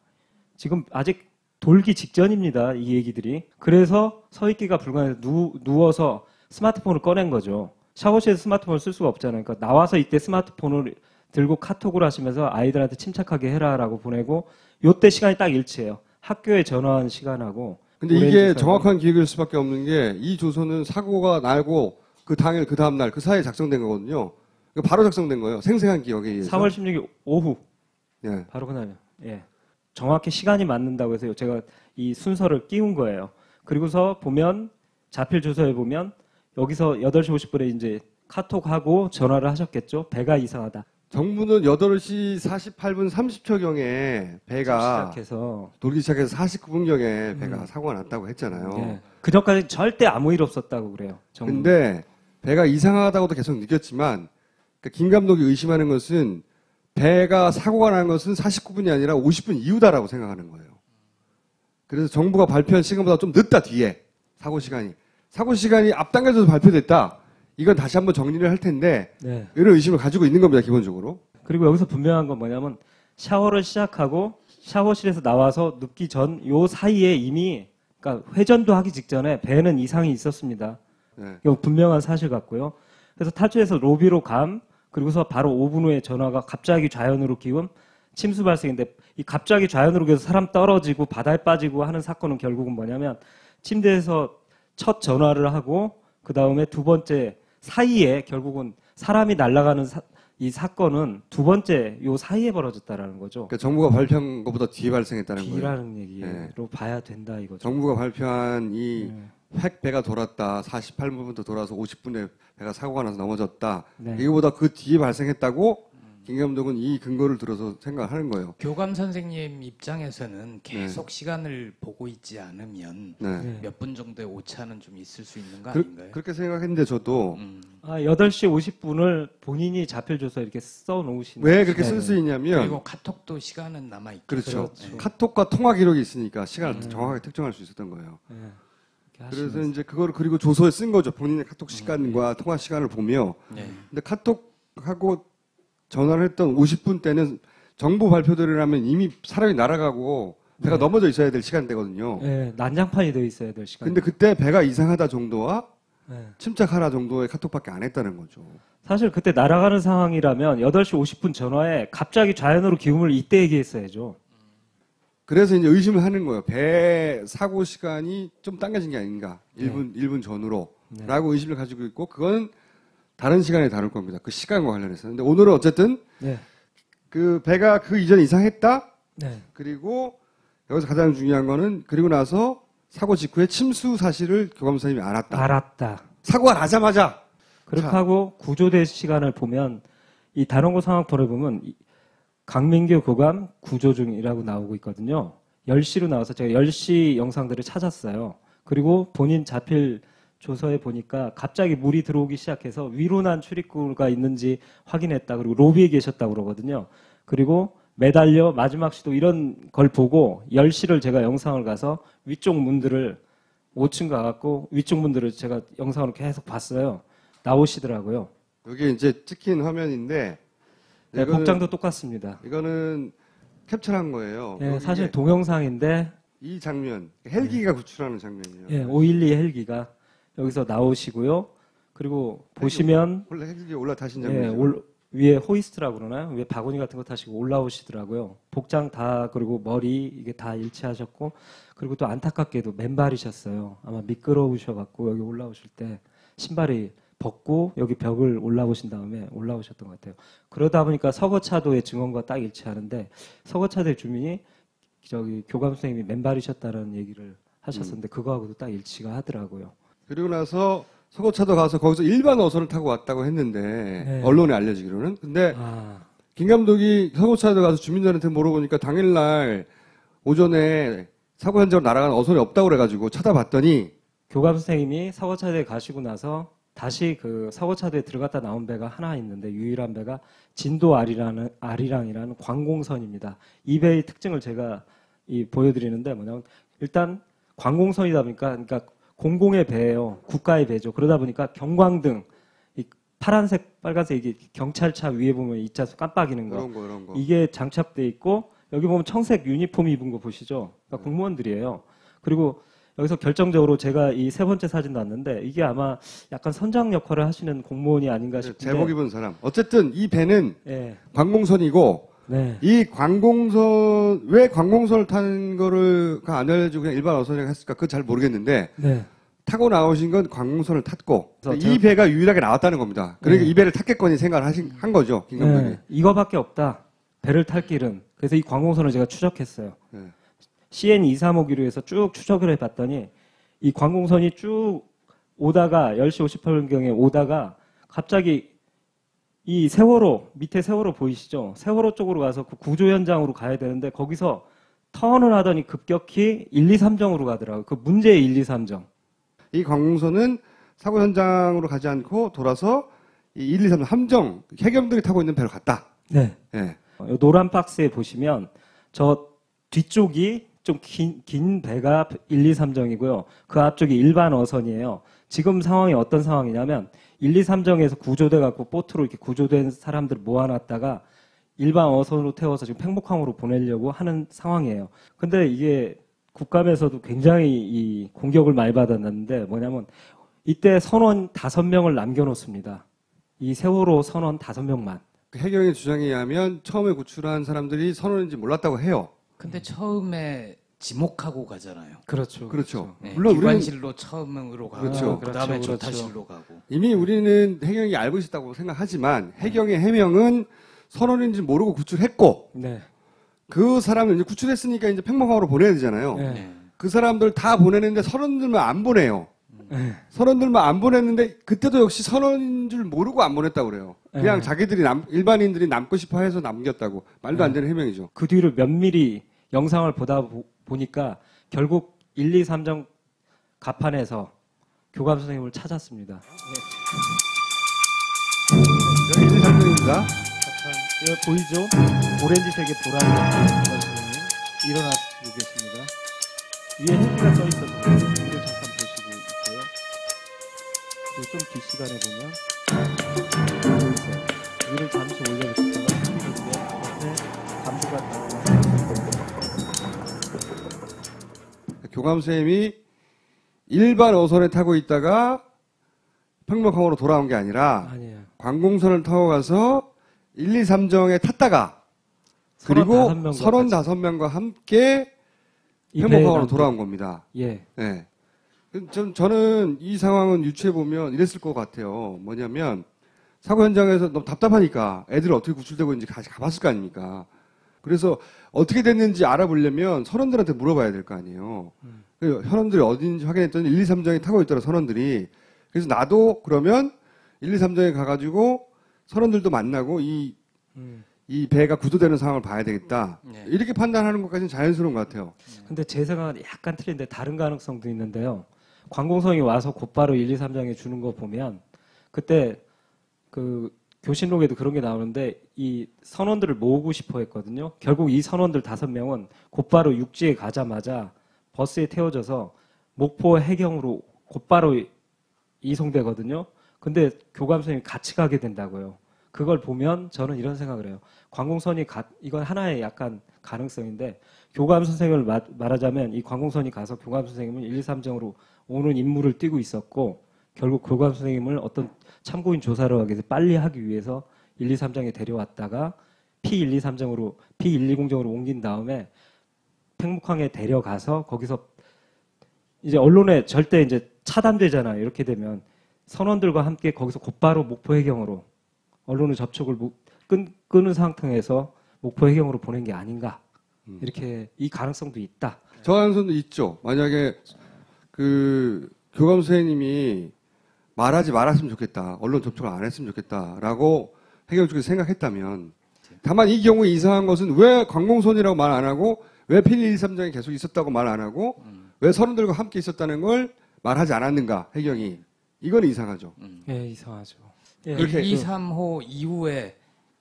B: 지금 아직 돌기 직전입니다. 이 얘기들이. 그래서 서 있기가 불가능해서 누워서 스마트폰을 꺼낸 거죠. 샤워실에서 스마트폰을 쓸 수가 없잖아요. 그러니까 나와서 이때 스마트폰을 들고 카톡을 하시면서 아이들한테 침착하게 해라라고 보내고 요때 시간이 딱 일치해요. 학교에 전화한 시간하고.
A: 근데 이게 정확한 기획일 수밖에 없는 게 이 조서는 사고가 나고 그 당일 그 다음 날 그 사이에 작성된 거거든요. 바로 작성된 거예요. 생생한 기억에 의해서.
B: 3월 16일 오후.
A: 예.
B: 바로 그날요. 예. 정확히 시간이 맞는다고 해서 제가 이 순서를 띄운 거예요. 그리고서 보면 자필 조서에 보면 여기서 8시 50분에 이제 카톡하고 전화를 하셨겠죠. 배가 이상하다.
A: 정부는 8시 48분 30초경에 배가 돌기 시작해서 49분경에 배가 사고가 났다고 했잖아요.
B: 예. 그전까지 절대 아무 일 없었다고 그래요. 정부는.
A: 근데 배가 이상하다고도 계속 느꼈지만 그러니까 김 감독이 의심하는 것은 배가 사고가 난 것은 49분이 아니라 50분 이후다라고 생각하는 거예요. 그래서 정부가 발표한 시간보다 좀 늦다 뒤에 사고 시간이 앞당겨져서 발표됐다. 이건 다시 한번 정리를 할 텐데
B: 네.
A: 이런 의심을 가지고 있는 겁니다. 기본적으로.
B: 그리고 여기서 분명한 건 뭐냐면 샤워를 시작하고 샤워실에서 나와서 눕기 전 요 사이에 이미 그러니까 회전도 하기 직전에 배는 이상이 있었습니다.
A: 네.
B: 이거 분명한 사실 같고요. 그래서 탈출해서 로비로 그리고서 바로 5분 후에 전화가 갑자기 좌연으로 기운 침수 발생인데 이 갑자기 좌연으로 기워서 사람 떨어지고 바다에 빠지고 하는 사건은 결국은 뭐냐면 침대에서 첫 전화를 하고 그 다음에 두 번째 사이에 결국은 사람이 날아가는 이 사건은 두 번째 요 사이에 벌어졌다라는 거죠.
A: 그러니까 정부가 발표한 것보다 뒤에 발생했다는 거예요.
B: 뒤라는 얘기로
A: 네.
B: 봐야 된다 이거죠.
A: 정부가 발표한 이 획 배가 돌았다. 48분부터 돌아서 50분에 배가 사고가 나서 넘어졌다.
B: 네.
A: 이거보다 그 뒤에 발생했다고 김 감독은 이 근거를 들어서 생각하는 거예요.
C: 교감 선생님 입장에서는 계속 시간을 보고 있지 않으면
A: 네.
C: 몇 분 정도의 오차는 좀 있을 수 있는 거 아닌가요?
A: 그렇게 생각했는데 저도
B: 8시 50분을 본인이 자필조서 이렇게 써놓으신
A: 왜 그렇게 쓸 수 있냐면
C: 그리고 카톡도 시간은 남아있고
A: 그렇죠.
B: 그렇죠.
A: 카톡과 통화 기록이 있으니까 시간을 정확하게 특정할 수 있었던 거예요.
B: 네.
A: 그래서 이제 그거를 그리고 조서에 쓴 거죠. 본인의 카톡 시간과 통화 시간을 보며.
C: 네.
A: 근데 카톡하고 전화를 했던 50분 때는 정부 발표대로라면 이미 사람이 날아가고 배가 넘어져 있어야 될 시간대거든요.
B: 네, 난장판이 되어 있어야 될 시간.
A: 근데 그때 배가 이상하다 정도와
B: 네.
A: 침착하라 정도의 카톡밖에 안 했다는 거죠.
B: 사실 그때 날아가는 상황이라면 8시 50분 전화에 갑자기 좌연으로 기움을 이때 얘기했어야죠.
A: 그래서 이제 의심을 하는 거예요. 배 사고 시간이 좀 당겨진 게 아닌가. 1분 전후로. 라고 의심을 가지고 있고, 그건 다른 시간에 다룰 겁니다. 그 시간과 관련해서. 근데 오늘은 어쨌든,
B: 네.
A: 그 배가 그 이전에 이상했다?
B: 네.
A: 그리고 여기서 가장 중요한 거는, 그리고 나서 사고 직후에 침수 사실을 교감 선생님이 알았다. 사고가 나자마자!
B: 그렇게 하고 구조대 시간을 보면, 이 단원고 상황표를 보면, 강민규 교감 구조 중이라고 나오고 있거든요. 10시로 나와서 제가 10시 영상들을 찾았어요. 그리고 본인 자필 조서에 보니까 갑자기 물이 들어오기 시작해서 위로 난 출입구가 있는지 확인했다. 그리고 로비에 계셨다고 그러거든요. 그리고 매달려 마지막 시도 이런 걸 보고 10시를 제가 영상을 가서 위쪽 문들을 5층 가갖고 위쪽 문들을 제가 영상으로 계속 봤어요. 나오시더라고요.
A: 여기 이제 찍힌 화면인데
B: 네, 복장도 똑같습니다.
A: 이거는 캡처한 거예요.
B: 네, 사실 동영상인데
A: 이 장면 헬기가 구출하는 장면이에요.
B: 예, 512 헬기가 여기서 나오시고요. 그리고 보시면
A: 원래 헬기 올라타신
B: 예,
A: 장면이죠.
B: 위에 호이스트라고 그러나요? 위에 바구니 같은 거 타시고 올라오시더라고요. 복장 다 그리고 머리 이게 다 일치하셨고 그리고 또 안타깝게도 맨발이셨어요. 아마 미끄러우셔갖고 여기 올라오실 때 신발이 벗고 여기 벽을 올라오신 다음에 올라오셨던 것 같아요. 그러다 보니까 서거차도의 증언과 딱 일치하는데 서거차도의 주민이 저기 교감 선생님이 맨발이셨다는 얘기를 하셨었는데 그거하고도 딱 일치가 하더라고요.
A: 그리고 나서 서거차도 가서 거기서 일반 어선을 타고 왔다고 했는데
B: 네.
A: 언론에 알려지기로는 근데 김 감독이 서거차도 가서 주민들한테 물어보니까 당일날 오전에 사고 현장으로 날아가는 어선이 없다고 그래가지고 찾아봤더니
B: 교감 선생님이 서거차도에 가시고 나서 다시 그 서거차도에 들어갔다 나온 배가 하나 있는데 유일한 배가 진도 아리랑이라는 관공선입니다. 이 배의 특징을 제가 보여드리는데 뭐냐면 일단 관공선이다 보니까 그러니까 공공의 배예요. 국가의 배죠. 그러다 보니까 경광등 이 파란색, 빨간색 이게 경찰차 위에 보면 이자수 깜빡이는 거.
A: 이런 거.
B: 이게 장착돼 있고 여기 보면 청색 유니폼 입은 거 보시죠. 그러니까 공무원들이에요. 그리고 여기서 결정적으로 제가 이 세 번째 사진 났는데 이게 아마 약간 선장 역할을 하시는 공무원이 아닌가 싶은데
A: 제복 입은 사람. 어쨌든 이 배는
B: 네.
A: 관공선이고
B: 네.
A: 이 관공선 왜 관공선을 타는 거를 안 알려주고 그냥 일반 어선이라고 했을까? 그건 잘 모르겠는데
B: 네.
A: 타고 나오신 건 관공선을 탔고
B: 그래서
A: 이 배가 유일하게 나왔다는 겁니다. 그러니까
B: 네.
A: 이 배를 탔겠거니 생각을 한 거죠, 김 감독이.
B: 네. 이거밖에 없다. 배를 탈 길은. 그래서 이 관공선을 제가 추적했어요.
A: 네.
B: CN 235기로 해서 쭉 추적을 해봤더니 이 관공선이 쭉 오다가 10시 58분경에 오다가 갑자기 이 세월호 밑에 세월호 보이시죠? 세월호 쪽으로 가서 그 구조 현장으로 가야 되는데 거기서 턴을 하더니 급격히 1, 2, 3정으로 가더라고요. 그 문제의 1, 2, 3정.
A: 이 관공선은 사고 현장으로 가지 않고 돌아서 이 1, 2, 3 함정 해경들이 타고 있는 배로 갔다.
B: 네.
A: 예.
B: 요 노란 박스에 보시면 저 뒤쪽이 좀 긴 배가 1, 2, 3정이고요. 그 앞쪽이 일반 어선이에요. 지금 상황이 어떤 상황이냐면 1, 2, 3정에서 구조돼 갖고 보트로 이렇게 구조된 사람들을 모아놨다가 일반 어선으로 태워서 지금 팽목항으로 보내려고 하는 상황이에요. 근데 이게 국감에서도 굉장히 이 공격을 많이 받았는데 뭐냐면 이때 선원 5명을 남겨놓습니다. 이 세월호 선원 5명만.
A: 그 해경의 주장에 의하면 처음에 구출한 사람들이 선원인지 몰랐다고 해요.
C: 근데 처음에 지목하고 가잖아요.
B: 그렇죠.
A: 그렇죠.
C: 네,
A: 물론 우리는
C: 기관실로 처음으로 가고
A: 그렇죠.
C: 그다음에
B: 그렇죠.
C: 조타실로 가고.
A: 이미 우리는 해경이 알고 있었다고 생각하지만 해경의 해명은 선원인지 모르고 구출했고
B: 네.
A: 그 사람을 이제 구출했으니까 이제 팽목항으로 보내야 되잖아요.
B: 네.
C: 네.
A: 그 사람들 다 보내는데 선원들만 안 보내요. 선원들만 안 보냈는데 그때도 역시 선원인 줄 모르고 안 보냈다고 그래요. 그냥
B: 네.
A: 자기들이 일반인들이 남고 싶어 해서 남겼다고. 말도 안 되는 해명이죠.
B: 그 뒤로 면밀히 영상을 보다 보니까 결국 1, 2, 3정 갑판에서 교감 선생님을 찾았습니다.
A: 여기 1, 2, 3명입니다.
B: 여기 보이죠? 오렌지색의 보라색 선생님 일어나시고 계십니다. 위에 헬기가 떠 있었는데 이를 잠깐 보시고 있고요. 그리고 좀 뒷시간에 보면 보이세요. 위를 잠시 올려보시다가 헬기인데 옆에 감도가 나오고
A: 교감 선생님이 일반 어선에 타고 있다가 팽목항으로 돌아온 게 아니라
B: 아니에요.
A: 관공선을 타고 가서 1, 2, 3정에 탔다가 그리고 35명과 함께 팽목항으로 돌아온 겁니다.
B: 예.
A: 네. 저는 이 상황은 유추해 보면 이랬을 것 같아요. 뭐냐면 사고 현장에서 너무 답답하니까 애들이 어떻게 구출되고 있는지 같이 가봤을 거 아닙니까? 그래서 어떻게 됐는지 알아보려면 선원들한테 물어봐야 될 거 아니에요. 그래서 선원들이 어딘지 확인했더니 1, 2, 3정에 타고 있더라 선원들이. 그래서 나도 그러면 1, 2, 3정에 가가지고 선원들도 만나고 이 이 배가 구조되는 상황을 봐야 되겠다.
C: 네.
A: 이렇게 판단하는 것까지는 자연스러운 것 같아요.
B: 근데 제 생각은 약간 틀린데 다른 가능성도 있는데요. 관공성이 와서 곧바로 1, 2, 3장에 주는 거 보면 그때 그 교신록에도 그런 게 나오는데 이 선원들을 모으고 싶어 했거든요. 결국 이 선원들 5명은 곧바로 육지에 가자마자 버스에 태워져서 목포 해경으로 곧바로 이송되거든요. 근데 교감 선생님이 같이 가게 된다고요. 그걸 보면 저는 이런 생각을 해요. 관공선이 이건 하나의 약간 가능성인데 교감 선생을 말하자면 이 관공선이 가서 교감 선생님을 1, 2, 3정으로 오는 임무를 띠고 있었고 결국 교감 선생님을 어떤 참고인 조사를 하기 위해서 빨리 하기 위해서 1, 2, 3정에 데려왔다가 P1, 2, 3정으로 P1, 2공정으로 옮긴 다음에 팽목항에 데려가서 거기서 이제 언론에 절대 이제 차단되잖아요. 이렇게 되면 선원들과 함께 거기서 곧바로 목포 해경으로 언론의 접촉을 끊은 상태에서 목포 해경으로 보낸 게 아닌가. 이렇게 이 가능성도 있다.
A: 저 가능성도 있죠. 만약에 그 교감 선생님이 말하지 말았으면 좋겠다. 언론 접촉을 안 했으면 좋겠다라고 해경 쪽에서 생각했다면 다만 이 경우에 이상한 것은 왜 관공선이라고 말 안 하고 왜 P1, 2, 3장이 계속 있었다고 말 안 하고 왜 선원들과 함께 있었다는 걸 말하지 않았는가 해경이. 이건 이상하죠.
B: 예, 이상하죠. 예,
C: 1, 2, 3호 이후에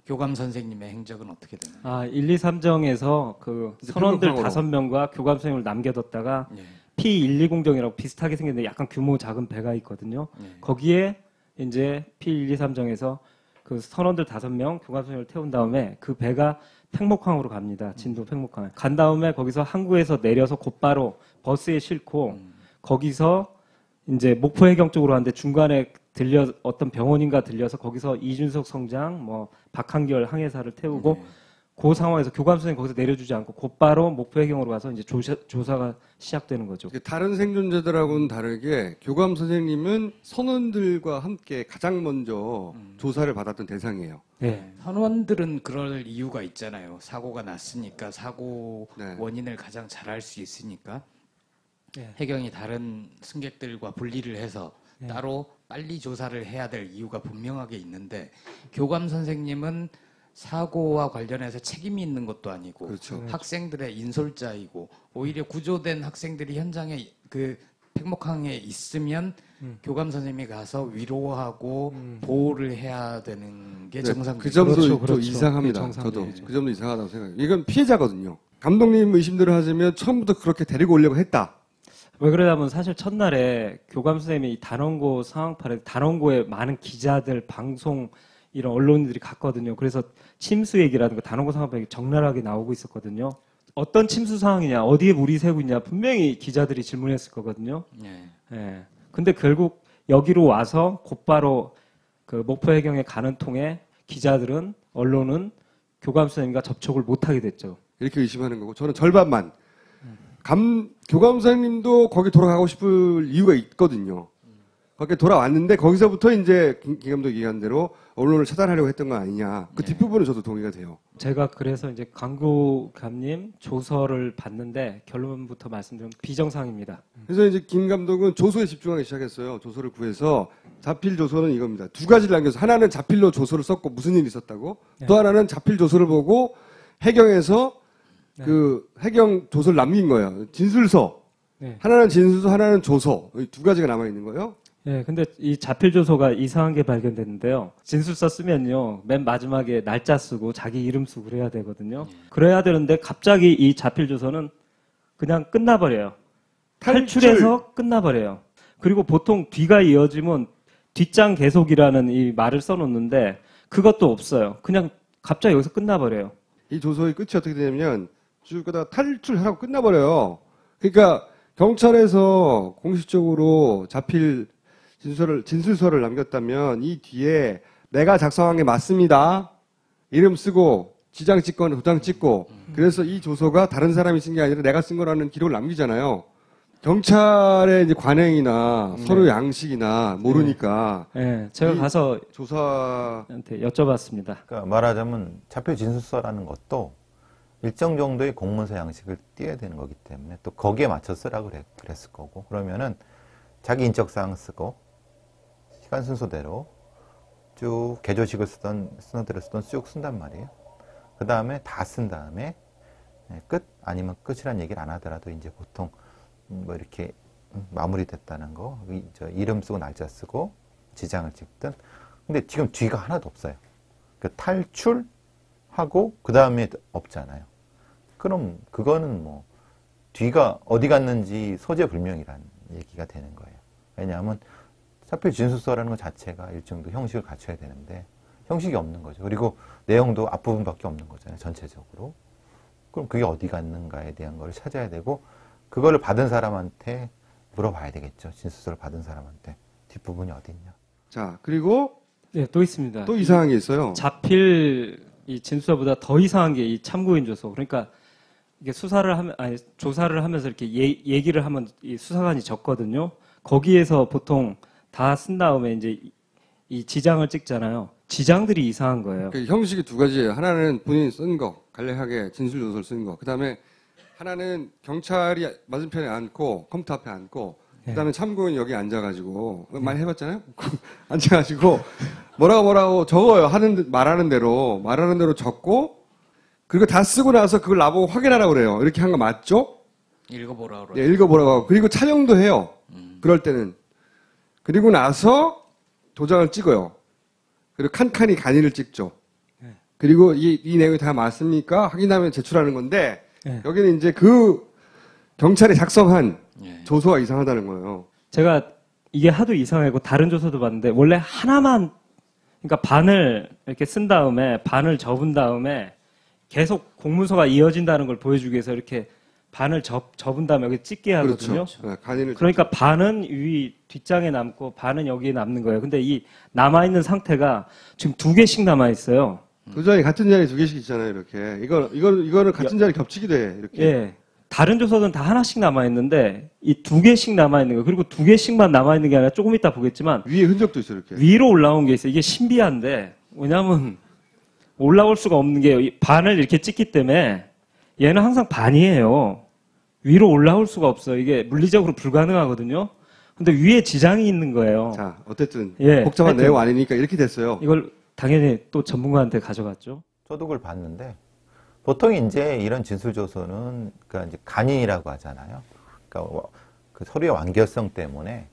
C: 교감 선생님의 행적은 어떻게 되나요?
B: 1, 2, 3정에서 그 선원들
A: 팽목항으로.
B: 5명과 교감 선생님을 남겨뒀다가
C: 예.
B: P120정이라고 비슷하게 생겼는데 약간 규모 작은 배가 있거든요.
C: 예.
B: 거기에 이제 P123정에서 그 선원들 5명 교감 선생님을 태운 다음에 그 배가 팽목항으로 갑니다. 진도 팽목항. 간 다음에 거기서 항구에서 내려서 곧바로 버스에 싣고 거기서 이제 목포 해경 쪽으로 가는데 중간에 어떤 병원인가 들려서 거기서 이준석 성장, 뭐 박한결 항해사를 태우고 그 상황에서 교감 선생님 거기서 내려주지 않고 곧바로 목포 해경으로 가서 이제 조사가 시작되는 거죠.
A: 다른 생존자들하고는 다르게 교감 선생님은 선원들과 함께 가장 먼저 조사를 받았던 대상이에요.
B: 네.
C: 선원들은 그럴 이유가 있잖아요. 사고가 났으니까 사고
A: 네.
C: 원인을 가장 잘 알 수 있으니까
B: 네.
C: 해경이 다른 승객들과 분리를 해서 따로 빨리 조사를 해야 될 이유가 분명하게 있는데 교감 선생님은 사고와 관련해서 책임이 있는 것도 아니고
A: 그렇죠.
C: 학생들의 인솔자이고 오히려 구조된 학생들이 현장에 그 팽목항에 있으면 교감 선생님이 가서 위로하고 보호를 해야 되는 게 정상적이죠.
A: 그 점도
B: 그렇죠,
A: 좀
B: 그렇죠.
A: 이상합니다.
B: 그게
A: 저도
B: 정상적이죠.
A: 그 점도 이상하다고 생각해요. 이건 피해자거든요. 감독님 의심대로 하자면 처음부터 그렇게 데리고 오려고 했다.
B: 왜 그러냐면 사실 첫날에 교감 선생님이 이 단원고 상황판에 단원고에 많은 기자들, 방송 이런 언론들이 갔거든요. 그래서 침수 얘기라든가 단원고 상황판이 적나라하게 나오고 있었거든요. 어떤 침수 상황이냐, 어디에 물이 새고 있냐 분명히 기자들이 질문했을 거거든요.
C: 예.
B: 예. 근데 결국 여기로 와서 곧바로 그 목포 해경에 가는 통에 기자들은 언론은 교감 선생님과 접촉을 못하게 됐죠.
A: 이렇게 의심하는 거고 저는 절반만. 교감 선생님도 거기 돌아가고 싶을 이유가 있거든요. 거기 돌아왔는데 거기서부터 이제 김 감독이 얘기한 대로 언론을 차단하려고 했던 거 아니냐. 그 뒷부분은 저도 동의가 돼요.
B: 제가 그래서 이제 강구감님 조서를 봤는데 결론부터 말씀드리면 비정상입니다.
A: 그래서 이제 김 감독은 조소에 집중하기 시작했어요. 조소를 구해서 자필 조서는 이겁니다. 두 가지를 남겨서 하나는 자필로 조서를 썼고 무슨 일이 있었다고 또 하나는 자필 조서를 보고 해경에서 그 해경 조서를 남긴 거예요. 진술서.
B: 네.
A: 하나는 진술서, 하나는 조서. 이 두 가지가 남아 있는 거예요.
B: 네, 근데 이 자필 조서가 이상한 게 발견됐는데요. 진술서 쓰면요, 맨 마지막에 날짜 쓰고 자기 이름 쓰고 그래야 되거든요. 그래야 되는데 갑자기 이 자필 조서는 그냥 끝나버려요. 탈출해서 끝나버려요. 그리고 보통 뒤가 이어지면 뒷장 계속이라는 이 말을 써놓는데 그것도 없어요. 그냥 갑자기 여기서 끝나버려요.
A: 이 조서의 끝이 어떻게 되냐면 쭉 가다가 탈출하고 끝나버려요. 그러니까 경찰에서 공식적으로 자필 진술서를 남겼다면 이 뒤에 내가 작성한 게 맞습니다. 이름 쓰고 지장 찍거나 도장 찍고 그래서 이 조서가 다른 사람이 쓴 게 아니라 내가 쓴 거라는 기록을 남기잖아요. 경찰의 이제 관행이나 서로 양식이나 모르니까
B: 네, 제가 가서
A: 조사
B: 한테 여쭤봤습니다.
F: 그러니까 말하자면 자필 진술서라는 것도 일정 정도의 공문서 양식을 띄어야 되는 거기 때문에 또 거기에 맞춰 쓰라고 그랬을 거고 그러면은 자기 인적사항 쓰고 시간 순서대로 쭉 개조식을 쓰던 순서대로 쓰던 쭉 쓴단 말이에요. 그 다음에 다 쓴 다음에 끝 아니면 끝이란 얘기를 안 하더라도 이제 보통 뭐 이렇게 마무리됐다는 거, 이름 쓰고 날짜 쓰고 지장을 찍든. 근데 지금 뒤가 하나도 없어요. 그 탈출하고 그 다음에 없잖아요. 그럼 그거는 뭐 뒤가 어디 갔는지 소재불명이라는 얘기가 되는 거예요. 왜냐하면 차표 진술서라는 것 자체가 일정도 형식을 갖춰야 되는데 형식이 없는 거죠. 그리고 내용도 앞부분밖에 없는 거잖아요. 전체적으로. 그럼 그게 어디 갔는가에 대한 걸 찾아야 되고 그거를 받은 사람한테 물어봐야 되겠죠. 진술서를 받은 사람한테 뒷부분이 어디 있냐.
A: 자, 그리고
B: 네, 또 있습니다.
A: 또 이상한 게 있어요.
B: 자필 이 진술서보다 더 이상한 게 이 참고인 조서. 그러니까 이게 조사를 하면서 이렇게 얘기를 하면 이 수사관이 적거든요. 거기에서 보통 다 쓴 다음에 이제 이 지장을 찍잖아요. 지장들이 이상한 거예요.
A: 그 형식이 두 가지예요. 하나는 본인이 쓴 거, 간략하게 진술조서를 쓴 거. 그 다음에 하나는 경찰이 맞은편에 앉고 컴퓨터 앞에 앉고 그 다음에 참고인 여기 앉아가지고 많이 해봤잖아요. 앉아가지고 뭐라고 적어요. 말하는 대로 적고 그리고 다 쓰고 나서 그걸 나보고 확인하라고 그래요. 이렇게 한 거 맞죠?
C: 읽어보라고
A: 네,
C: 그러죠.
A: 읽어보라고 하고 그리고 촬영도 해요. 그럴 때는. 그리고 나서 도장을 찍어요. 그리고 칸칸이 간이를 찍죠. 그리고 이 내용이 다 맞습니까? 확인하면 제출하는 건데 여기는 이제 그 경찰이 작성한 조서가 이상하다는 거예요.
B: 제가 이게 하도 이상하고 다른 조서도 봤는데 원래 하나만 그러니까 반을 이렇게 쓴 다음에 반을 접은 다음에 계속 공문서가 이어진다는 걸 보여주기 위해서 이렇게 반을 접은 다음에 여기 찍게 하거든요.
A: 그렇죠. 네, 간이를
B: 그러니까 반은 위 뒷장에 남고 반은 여기에 남는 거예요. 근데 이 남아있는 상태가 지금 2개씩 남아있어요.
A: 도장이 같은 자리 2개씩 있잖아요, 이렇게. 이거는 같은 자리 겹치기도 해, 이렇게.
B: 예. 다른 조서는 다 하나씩 남아있는데 이 2개씩 남아있는 거예요. 그리고 2개씩만 남아있는 게 아니라 조금 이따 보겠지만
A: 위에 흔적도 있어요, 이렇게.
B: 위로 올라온 게 있어요. 이게 신비한데 왜냐하면 올라올 수가 없는 게 반을 이렇게 찍기 때문에 얘는 항상 반이에요. 위로 올라올 수가 없어요. 이게 물리적으로 불가능하거든요. 근데 위에 지장이 있는 거예요.
A: 자, 어쨌든
B: 예,
A: 복잡한
B: 하여튼
A: 내용 아니니까 이렇게 됐어요.
B: 이걸 당연히 또 전문가한테 가져갔죠.
F: 저도 그걸 봤는데 보통 이제 이런 진술조서는 그러니까 이제 간인이라고 하잖아요. 그러니까 그 서류의 완결성 때문에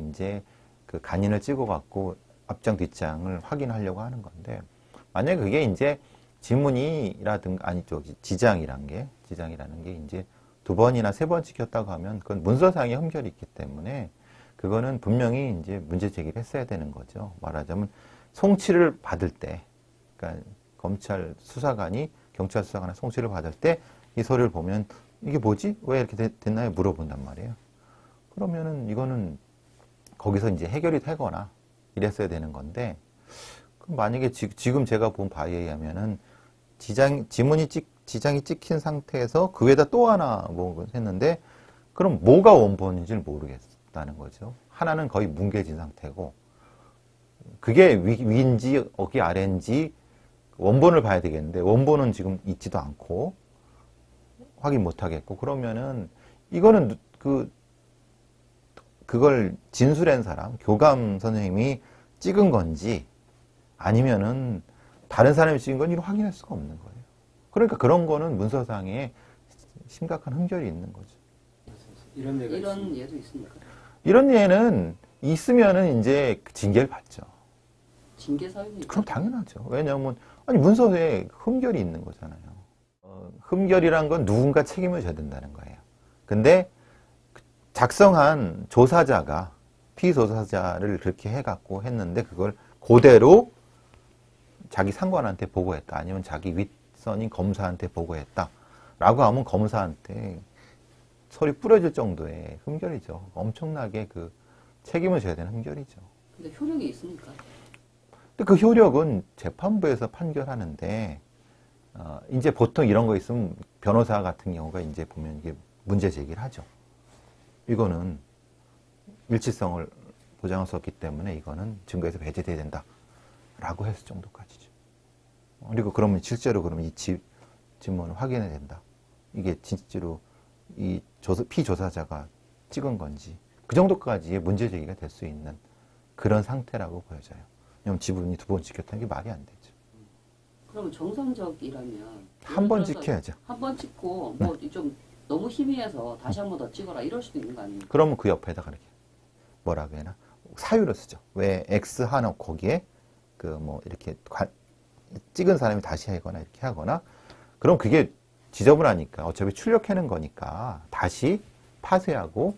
F: 이제 그 간인을 찍어갖고 앞장 뒷장을 확인하려고 하는 건데 만약에 그게 이제 지문이라든가 아니죠 지장이라는 게 이제 2번이나 3번 찍혔다고 하면 그건 문서상의 흠결이 있기 때문에 그거는 분명히 이제 문제 제기를 했어야 되는 거죠. 말하자면 송치를 받을 때, 그러니까 검찰 수사관이 경찰 수사관의 송치를 받을 때 이 서류를 보면 이게 뭐지? 왜 이렇게 됐나요? 물어본단 말이에요. 그러면은 이거는 거기서 이제 해결이 되거나 이랬어야 되는 건데 그럼 만약에 지금 제가 본 바에 의하면은 지장이 찍힌 상태에서 그 위에다 또 하나 뭐 했는데 그럼 뭐가 원본인지를 모르겠다는 거죠. 하나는 거의 뭉개진 상태고 그게 위인지 어기 아래인지 원본을 봐야 되겠는데 원본은 지금 있지도 않고 확인 못 하겠고 그러면은 이거는 그걸 진술한 사람 교감 선생님이 찍은 건지 아니면은 다른 사람이 찍은 건지 확인할 수가 없는 거예요. 그러니까 그런 거는 문서상에 심각한 흠결이 있는 거죠.
H: 이런 예도 있습니까?
F: 이런 예는 있으면은 이제 징계를 받죠.
H: 징계 사유는
F: 그럼 당연하죠. 왜냐하면 아니 문서에 흠결이 있는 거잖아요. 흠결이란 건 누군가 책임을 져야 된다는 거예요. 근데 작성한 조사자가 피조사자를 그렇게 해갖고 했는데 그걸 그대로 자기 상관한테 보고했다. 아니면 자기 윗선인 검사한테 보고했다. 라고 하면 검사한테 설이 뿌려질 정도의 흠결이죠. 엄청나게 그 책임을 져야 되는 흠결이죠.
H: 근데 효력이 있습니까?
F: 근데 그 효력은 재판부에서 판결하는데 이제 보통 이런 거 있으면 변호사 같은 경우가 이제 보면 이게 문제 제기를 하죠. 이거는 일치성을 보장할 수 없기 때문에 이거는 증거에서 배제돼야 된다. 라고 했을 정도까지죠. 그리고 그러면 실제로 그러면 이 지문을 확인해야 된다. 이게 진짜로 이 피조사자가 찍은 건지 그 정도까지의 문제 제기가 될 수 있는 그런 상태라고 보여져요. 왜냐면 지문이 2번 찍혔다는 게 말이 안 되죠.
H: 그러면 정상적이라면
F: 한 번
H: 예를 들어서
F: 찍혀야죠.
H: 한 번 찍고 뭐 좀 너무 희미해서 다시 한 번 더 찍어라 이럴 수도 있는 거 아닙니까?
F: 그러면 그 옆에다가 이렇게 뭐라고 해나 사유를 쓰죠. 왜 X 하나 거기에 그 뭐 이렇게 찍은 사람이 다시 하거나 이렇게 하거나 그럼 그게 지저분하니까 어차피 출력하는 거니까 다시 파쇄하고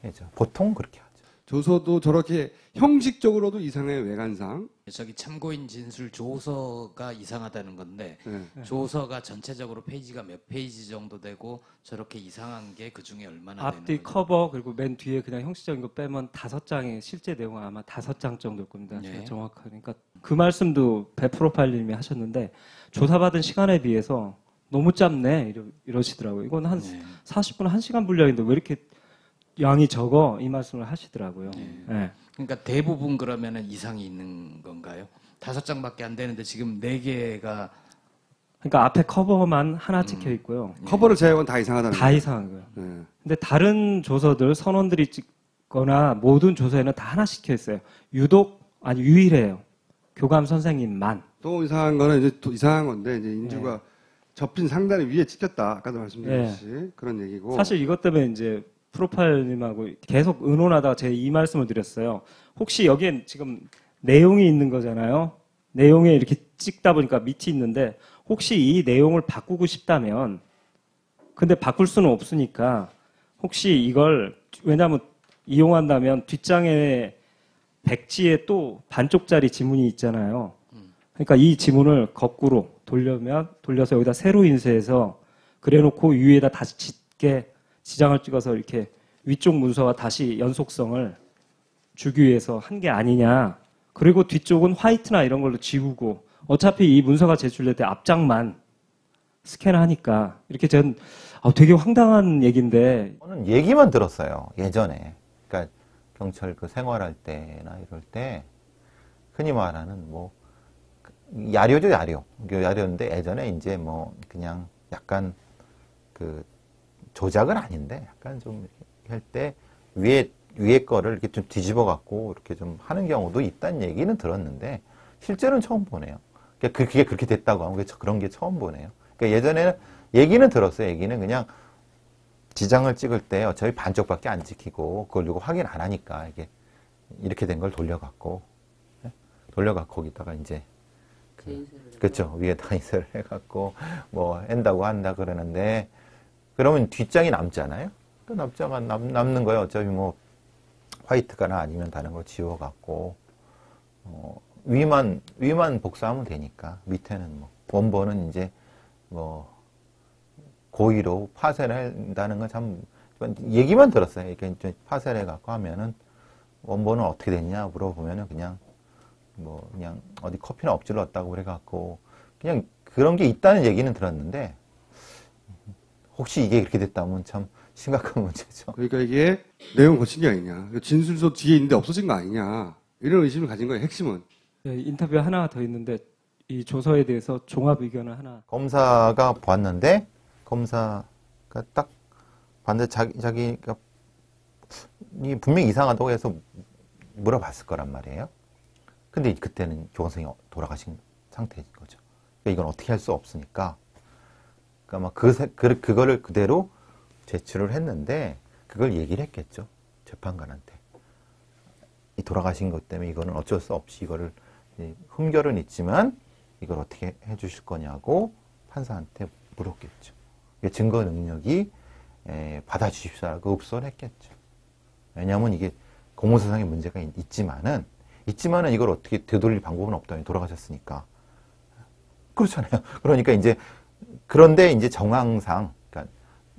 F: 해죠. 보통 그렇게 하죠.
A: 조서도 저렇게 형식적으로도 이상해요, 외관상.
C: 저기 참고인 진술 조서가 이상하다는 건데
A: 네.
C: 조서가 전체적으로 페이지가 몇 페이지 정도 되고 저렇게 이상한 게 그 중에 얼마나
B: 앞뒤
C: 되는 거죠?
B: 커버 그리고 맨 뒤에 그냥 형식적인 거 빼면 5장의 실제 내용은 아마 5장 정도일 겁니다.
C: 네.
B: 제가 정확하니까 그 말씀도 배 프로파일님이 하셨는데 조사받은 시간에 비해서 너무 짧네 이러시더라고요. 이건 한
C: 네.
B: 40분 1시간 분량인데 왜 이렇게 양이 적어 이 말씀을 하시더라고요. 네.
C: 그러니까 대부분 그러면은 이상이 있는 건가요? 5장밖에 안 되는데 지금 4개가
B: 그러니까 앞에 커버만 하나 찍혀 있고요.
A: 커버를 제외하고는 다 이상하다는
B: 다
A: 거예요.
B: 이상한 거예요.
A: 네.
B: 근데 다른 조서들 선원들이 찍거나 모든 조서에는 다 하나씩 찍혀 있어요. 유독 아니 유일해요. 교감 선생님만.
A: 또 이상한 거는 이제 또 이상한 건데 이제 인주가 접힌 상단에 위에 찍혔다. 아까도 말씀드렸듯이 그런 얘기고.
B: 사실 이것 때문에 이제 프로파일님하고 계속 의논하다가 제가 이 말씀을 드렸어요. 혹시 여기엔 지금 내용이 있는 거잖아요. 내용에 이렇게 찍다 보니까 밑이 있는데 혹시 이 내용을 바꾸고 싶다면 근데 바꿀 수는 없으니까 혹시 이걸 왜냐하면 이용한다면 뒷장에 백지에 또 반쪽짜리 지문이 있잖아요. 그러니까 이 지문을 거꾸로 돌려서 여기다 세로 인쇄해서 그래놓고 위에다 다시 짓게 지장을 찍어서 이렇게 위쪽 문서와 다시 연속성을 주기 위해서 한 게 아니냐. 그리고 뒤쪽은 화이트나 이런 걸로 지우고 어차피 이 문서가 제출될 때 앞장만 스캔하니까 이렇게 전 되게 황당한 얘기인데
F: 저는 얘기만 들었어요. 예전에. 그러니까 경찰 그 생활할 때나 이럴 때 흔히 말하는 뭐 야료죠, 야료. 야료인데 예전에 이제 뭐 그냥 약간 그 조작은 아닌데 약간 좀 할 때 위에 거를 이렇게 좀 뒤집어 갖고 이렇게 좀 하는 경우도 있다는 얘기는 들었는데 실제로는 처음 보네요. 그러니까 그게 그렇게 됐다고 하면 그런 게 처음 보네요. 그러니까 예전에는 얘기는 들었어요. 얘기는 그냥 지장을 찍을 때 어차피 반쪽밖에 안 찍히고 그걸 누구 확인 안 하니까 이렇게 된 걸 돌려갖고 거기다가 이제 그렇죠. 위에다 인쇄를 해갖고 뭐 한다 그러는데 그러면 뒷장이 남잖아요. 그 남는 거예요. 어차피 뭐 화이트가나 아니면 다른 걸 지워갖고 위만 복사하면 되니까 밑에는 뭐 원본은 이제 뭐 고의로 파쇄를 한다는 건 참 얘기만 들었어요. 이렇게 이제 파쇄를 해갖고 하면은 원본은 어떻게 됐냐 물어보면은 그냥 어디 커피나 엎질렀다고 그래갖고 그냥 그런 게 있다는 얘기는 들었는데 혹시 이게 그렇게 됐다면 참 심각한 문제죠.
A: 그러니까 이게 내용 거친 게 아니냐. 진술서 뒤에 있는데 없어진 거 아니냐. 이런 의심을 가진 거예요. 핵심은.
B: 네, 인터뷰 하나 더 있는데 이 조서에 대해서 종합 의견을 하나.
F: 검사가 봤는데 검사가 딱 봤는데 자기가 분명히 이상하다고 해서 물어봤을 거란 말이에요. 근데 그때는 교감 선생님이 돌아가신 상태인 거죠. 그러니까 이건 어떻게 할 수 없으니까. 그러니까 그거를 그대로 제출을 했는데 그걸 얘기를 했겠죠. 재판관한테. 이 돌아가신 것 때문에 이거는 어쩔 수 없이 이거를 흠결은 있지만 이걸 어떻게 해 주실 거냐고 판사한테 물었겠죠. 증거 능력이 받아주십시오라고 읍소를 했겠죠. 왜냐하면 이게 공무사상의 문제가 있지만은 이걸 어떻게 되돌릴 방법은 없다니 돌아가셨으니까. 그렇잖아요. 그러니까 그런데 이제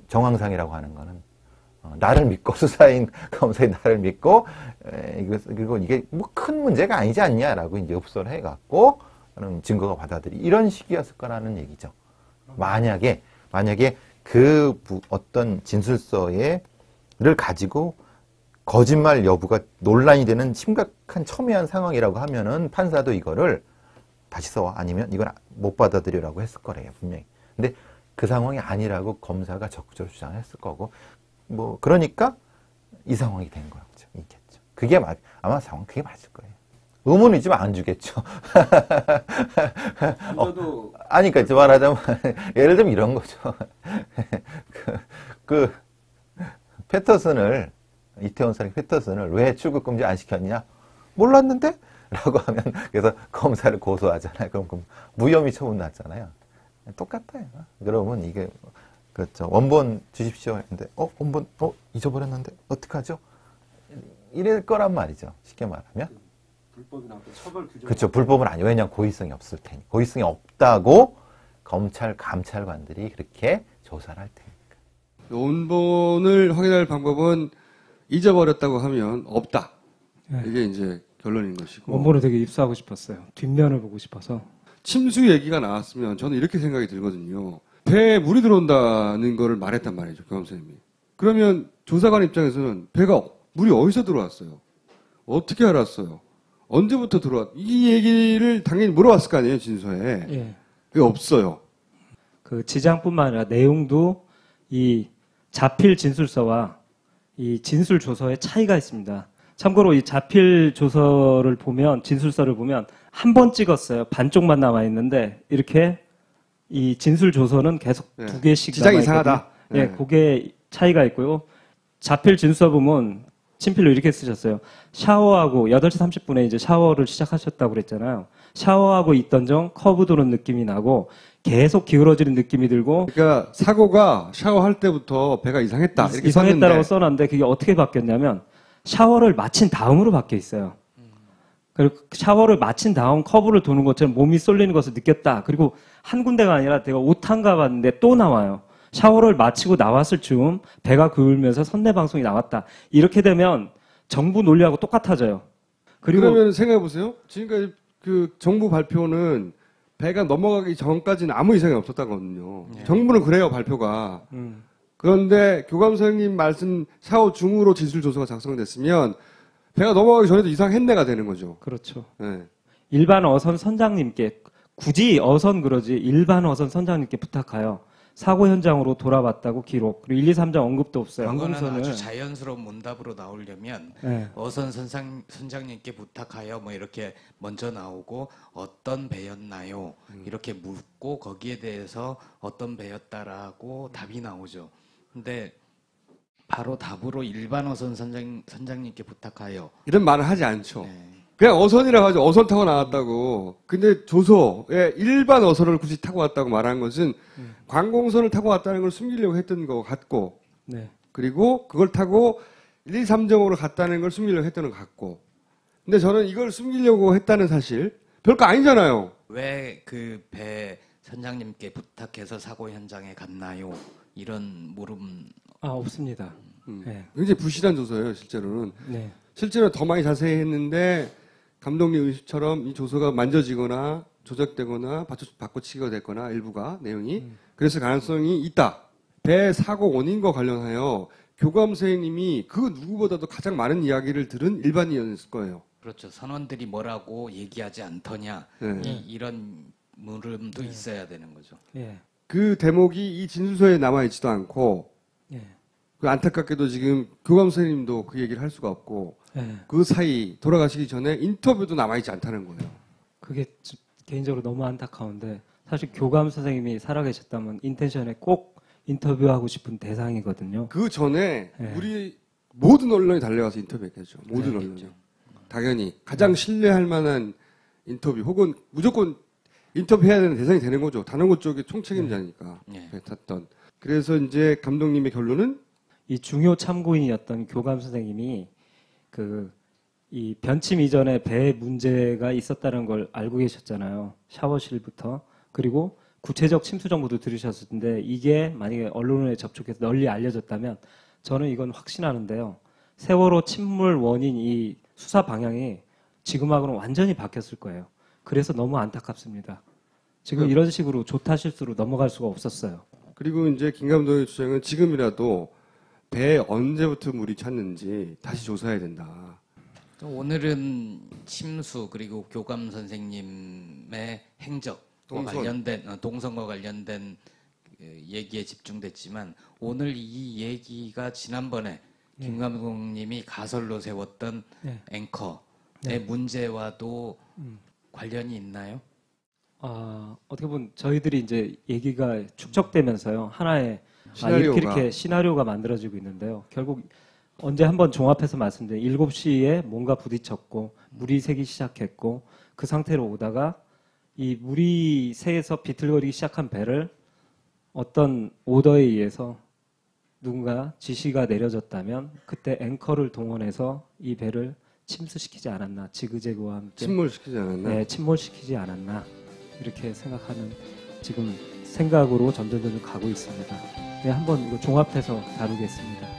F: 정황상이라고 하는 거는 나를 믿고 수사인 검사인 나를 믿고 그리고 이게 뭐 큰 문제가 아니지 않냐라고 이제 읍소를 해갖고 증거가 이런 식이었을 거라는 얘기죠. 만약에 그 어떤 진술서를 가지고 거짓말 여부가 논란이 되는 심각한 첨예한 상황이라고 하면은 판사도 이거를 다시 써 아니면 이건 못 받아들이라고 했을 거래요 분명히. 근데 그 상황이 아니라고 검사가 적극적으로 주장했을 거고 뭐 그러니까 이 상황이 된 거죠. 있겠죠. 그게 아마 상황 그게 맞을 거예요. 의문이지만 안 주겠죠.
A: 저도
F: 아니, 그러니까 말하자면 예를 들면 이런 거죠. 그 패터슨을 이태원 살인 패터슨을 왜 출국 금지 안 시켰냐? 몰랐는데? 라고 하면 그래서 검사를 고소하잖아요. 그럼 무혐의 처분 났잖아요. 똑같아요. 그러면 이게 그렇죠. 원본 주십시오 했는데 원본 잊어버렸는데 어떡하죠? 이럴 거란 말이죠. 쉽게 말하면.
A: 불법이나 어떤 처벌 규정.
F: 그렇죠. 불법은 아니에요. 왜냐하면 고의성이 없을 테니. 고의성이 없다고 검찰, 감찰관들이 그렇게 조사를 할 테니까.
A: 원본을 확인할 방법은 잊어버렸다고 하면 없다.
B: 네.
A: 이게 이제 결론인 것이고.
B: 원본을 되게 입수하고 싶었어요. 뒷면을 보고 싶어서.
A: 침수 얘기가 나왔으면 저는 이렇게 생각이 들거든요. 배에 물이 들어온다는 거를 말했단 말이죠. 교감 선생님이. 그러면 조사관 입장에서는 배가 물이 어디서 들어왔어요? 어떻게 알았어요? 언제부터 들어왔? 이 얘기를 당연히 물어봤을 거 아니에요, 진서에.
B: 예.
A: 그게 없어요.
B: 그 지장뿐만 아니라 내용도 이 자필 진술서와 이 진술 조서의 차이가 있습니다. 참고로 이 자필 조서를 보면, 진술서를 보면 한 번 찍었어요. 반쪽만 남아 있는데 이렇게 이 진술 조서는 계속
A: 네.
B: 두 개씩
A: 지장이
B: 남아 있거든요.
A: 이상하다.
B: 예,
A: 네.
B: 그게 차이가 있고요. 자필 진술서 보면 친필로 이렇게 쓰셨어요. 샤워하고 8시 30분에 이제 샤워를 시작하셨다고 그랬잖아요. 샤워하고 있던 중 커브 도는 느낌이 나고 계속 기울어지는 느낌이 들고
A: 그러니까 사고가 샤워할 때부터 배가 이상했다. 이렇게
B: 이상했다라고
A: 썼는데
B: 써놨는데 그게 어떻게 바뀌었냐면 샤워를 마친 다음으로 바뀌어 있어요. 그리고 샤워를 마친 다음 커브를 도는 것처럼 몸이 쏠리는 것을 느꼈다. 그리고 한 군데가 아니라 내가 옷한 가봤는데 또 나와요. 샤워를 마치고 나왔을 즈음 배가 그을면서 선내 방송이 나왔다. 이렇게 되면 정부 논리하고 똑같아져요. 그리고
A: 그러면 생각해 보세요. 지금까지 그 정부 발표는 배가 넘어가기 전까지는 아무 이상이 없었다거든요.
C: 네.
A: 정부는 그래요, 발표가. 그런데 교감 선생님 말씀 샤워 중으로 진술 조서가 작성됐으면 배가 넘어가기 전에도 이상했네가 되는 거죠.
B: 그렇죠.
A: 네.
B: 일반 어선 선장님께 굳이 어선 그러지 일반 어선 선장님께 부탁하여 사고 현장으로 돌아봤다고 기록. 그리고 1, 2, 3장 언급도 없어요.
C: 그거는
B: 항공선을.
C: 아주 자연스러운 문답으로 나오려면
B: 네.
C: 어선 선장님께 부탁하여 뭐 이렇게 먼저 나오고 어떤 배였나요? 이렇게 묻고 거기에 대해서 어떤 배였다라고 답이 나오죠. 근데 바로 답으로 일반 어선 선장님께 부탁하여.
A: 이런 말을 하지 않죠.
C: 네.
A: 그냥 어선이라고 하죠. 어선 타고 나왔다고. 근데 조서에 일반 어선을 굳이 타고 왔다고 말하는 것은 관공선을 타고 왔다는 걸 숨기려고 했던 것 같고,
B: 네.
A: 그리고 그걸 타고 1, 2, 3정으로 갔다는 걸 숨기려고 했던 것 같고. 근데 저는 이걸 숨기려고 했다는 사실 별거 아니잖아요.
C: 왜 그 배 선장님께 부탁해서 사고 현장에 갔나요? 이런 물음.
B: 없습니다. 네.
A: 굉장히 부실한 조서예요, 실제로는.
B: 네.
A: 실제로 더 많이 자세히 했는데 감독님 의식처럼 이 조서가 만져지거나 조작되거나 바꿔치기가 됐거나 일부가 내용이 그래서 가능성이 있다. 배 사고 원인과 관련하여 교감 선생님이 그 누구보다도 가장 많은 이야기를 들은 일반인이었을 거예요.
C: 그렇죠. 선원들이 뭐라고 얘기하지 않더냐.
A: 네.
C: 이런 물음도 있어야 되는 거죠.
B: 예.
A: 그 대목이 이 진술서에 남아있지도 않고
B: 예.
A: 그 안타깝게도 지금 교감 선생님도 그 얘기를 할 수가 없고
B: 예.
A: 그 사이 돌아가시기 전에 인터뷰도 남아있지 않다는 거예요.
B: 그게 개인적으로 너무 안타까운데 사실 교감 선생님이 살아계셨다면 인텐션에 꼭 인터뷰하고 싶은 대상이거든요.
A: 그 전에
B: 네.
A: 우리 모든 언론이 달려가서 인터뷰했겠죠. 모든 언론이. 당연히 가장 신뢰할 만한 인터뷰 혹은 무조건 인터뷰해야 되는 대상이 되는 거죠. 단원고 쪽의 총책임자니까
C: 네.
A: 뱉었던. 그래서 이제 감독님의 결론은
B: 이 중요 참고인이었던 교감 선생님이 이 변침 이전에 배 문제가 있었다는 걸 알고 계셨잖아요. 샤워실부터. 그리고 구체적 침수 정보도 들으셨는데 이게 만약에 언론에 접촉해서 널리 알려졌다면 저는 이건 확신하는데요. 세월호 침몰 원인 이 수사 방향이 지금하고는 완전히 바뀌었을 거예요. 그래서 너무 안타깝습니다. 지금 이런 식으로 조타 실수로 넘어갈 수가 없었어요.
A: 그리고 이제 김 감독의 주장은 지금이라도 배에 언제부터 물이 찼는지 다시 조사해야 된다.
C: 오늘은 침수 그리고 교감 선생님의 행적과 관련된 동선과 관련된 얘기에 집중됐지만 오늘 이 얘기가 지난번에 김 감독님이 가설로 세웠던
B: 네.
C: 앵커 문제와도 관련이 있나요?
B: 어떻게 보면 저희들이 이제 얘기가 축적되면서요. 하나의 이렇게 시나리오가 만들어지고 있는데요. 결국 언제 한번 종합해서 말씀드린 7시에 뭔가 부딪혔고 물이 새기 시작했고 그 상태로 오다가 이 물이 새에서 비틀거리기 시작한 배를 어떤 오더에 의해서 누군가 지시가 내려졌다면 그때 앵커를 동원해서 이 배를 침수시키지 않았나, 지그재그와 함께
A: 침몰시키지 않았나?
B: 네, 침몰시키지 않았나 이렇게 생각하는 지금 생각으로 점점 가고 있습니다. 네, 한번 이거 종합해서 다루겠습니다.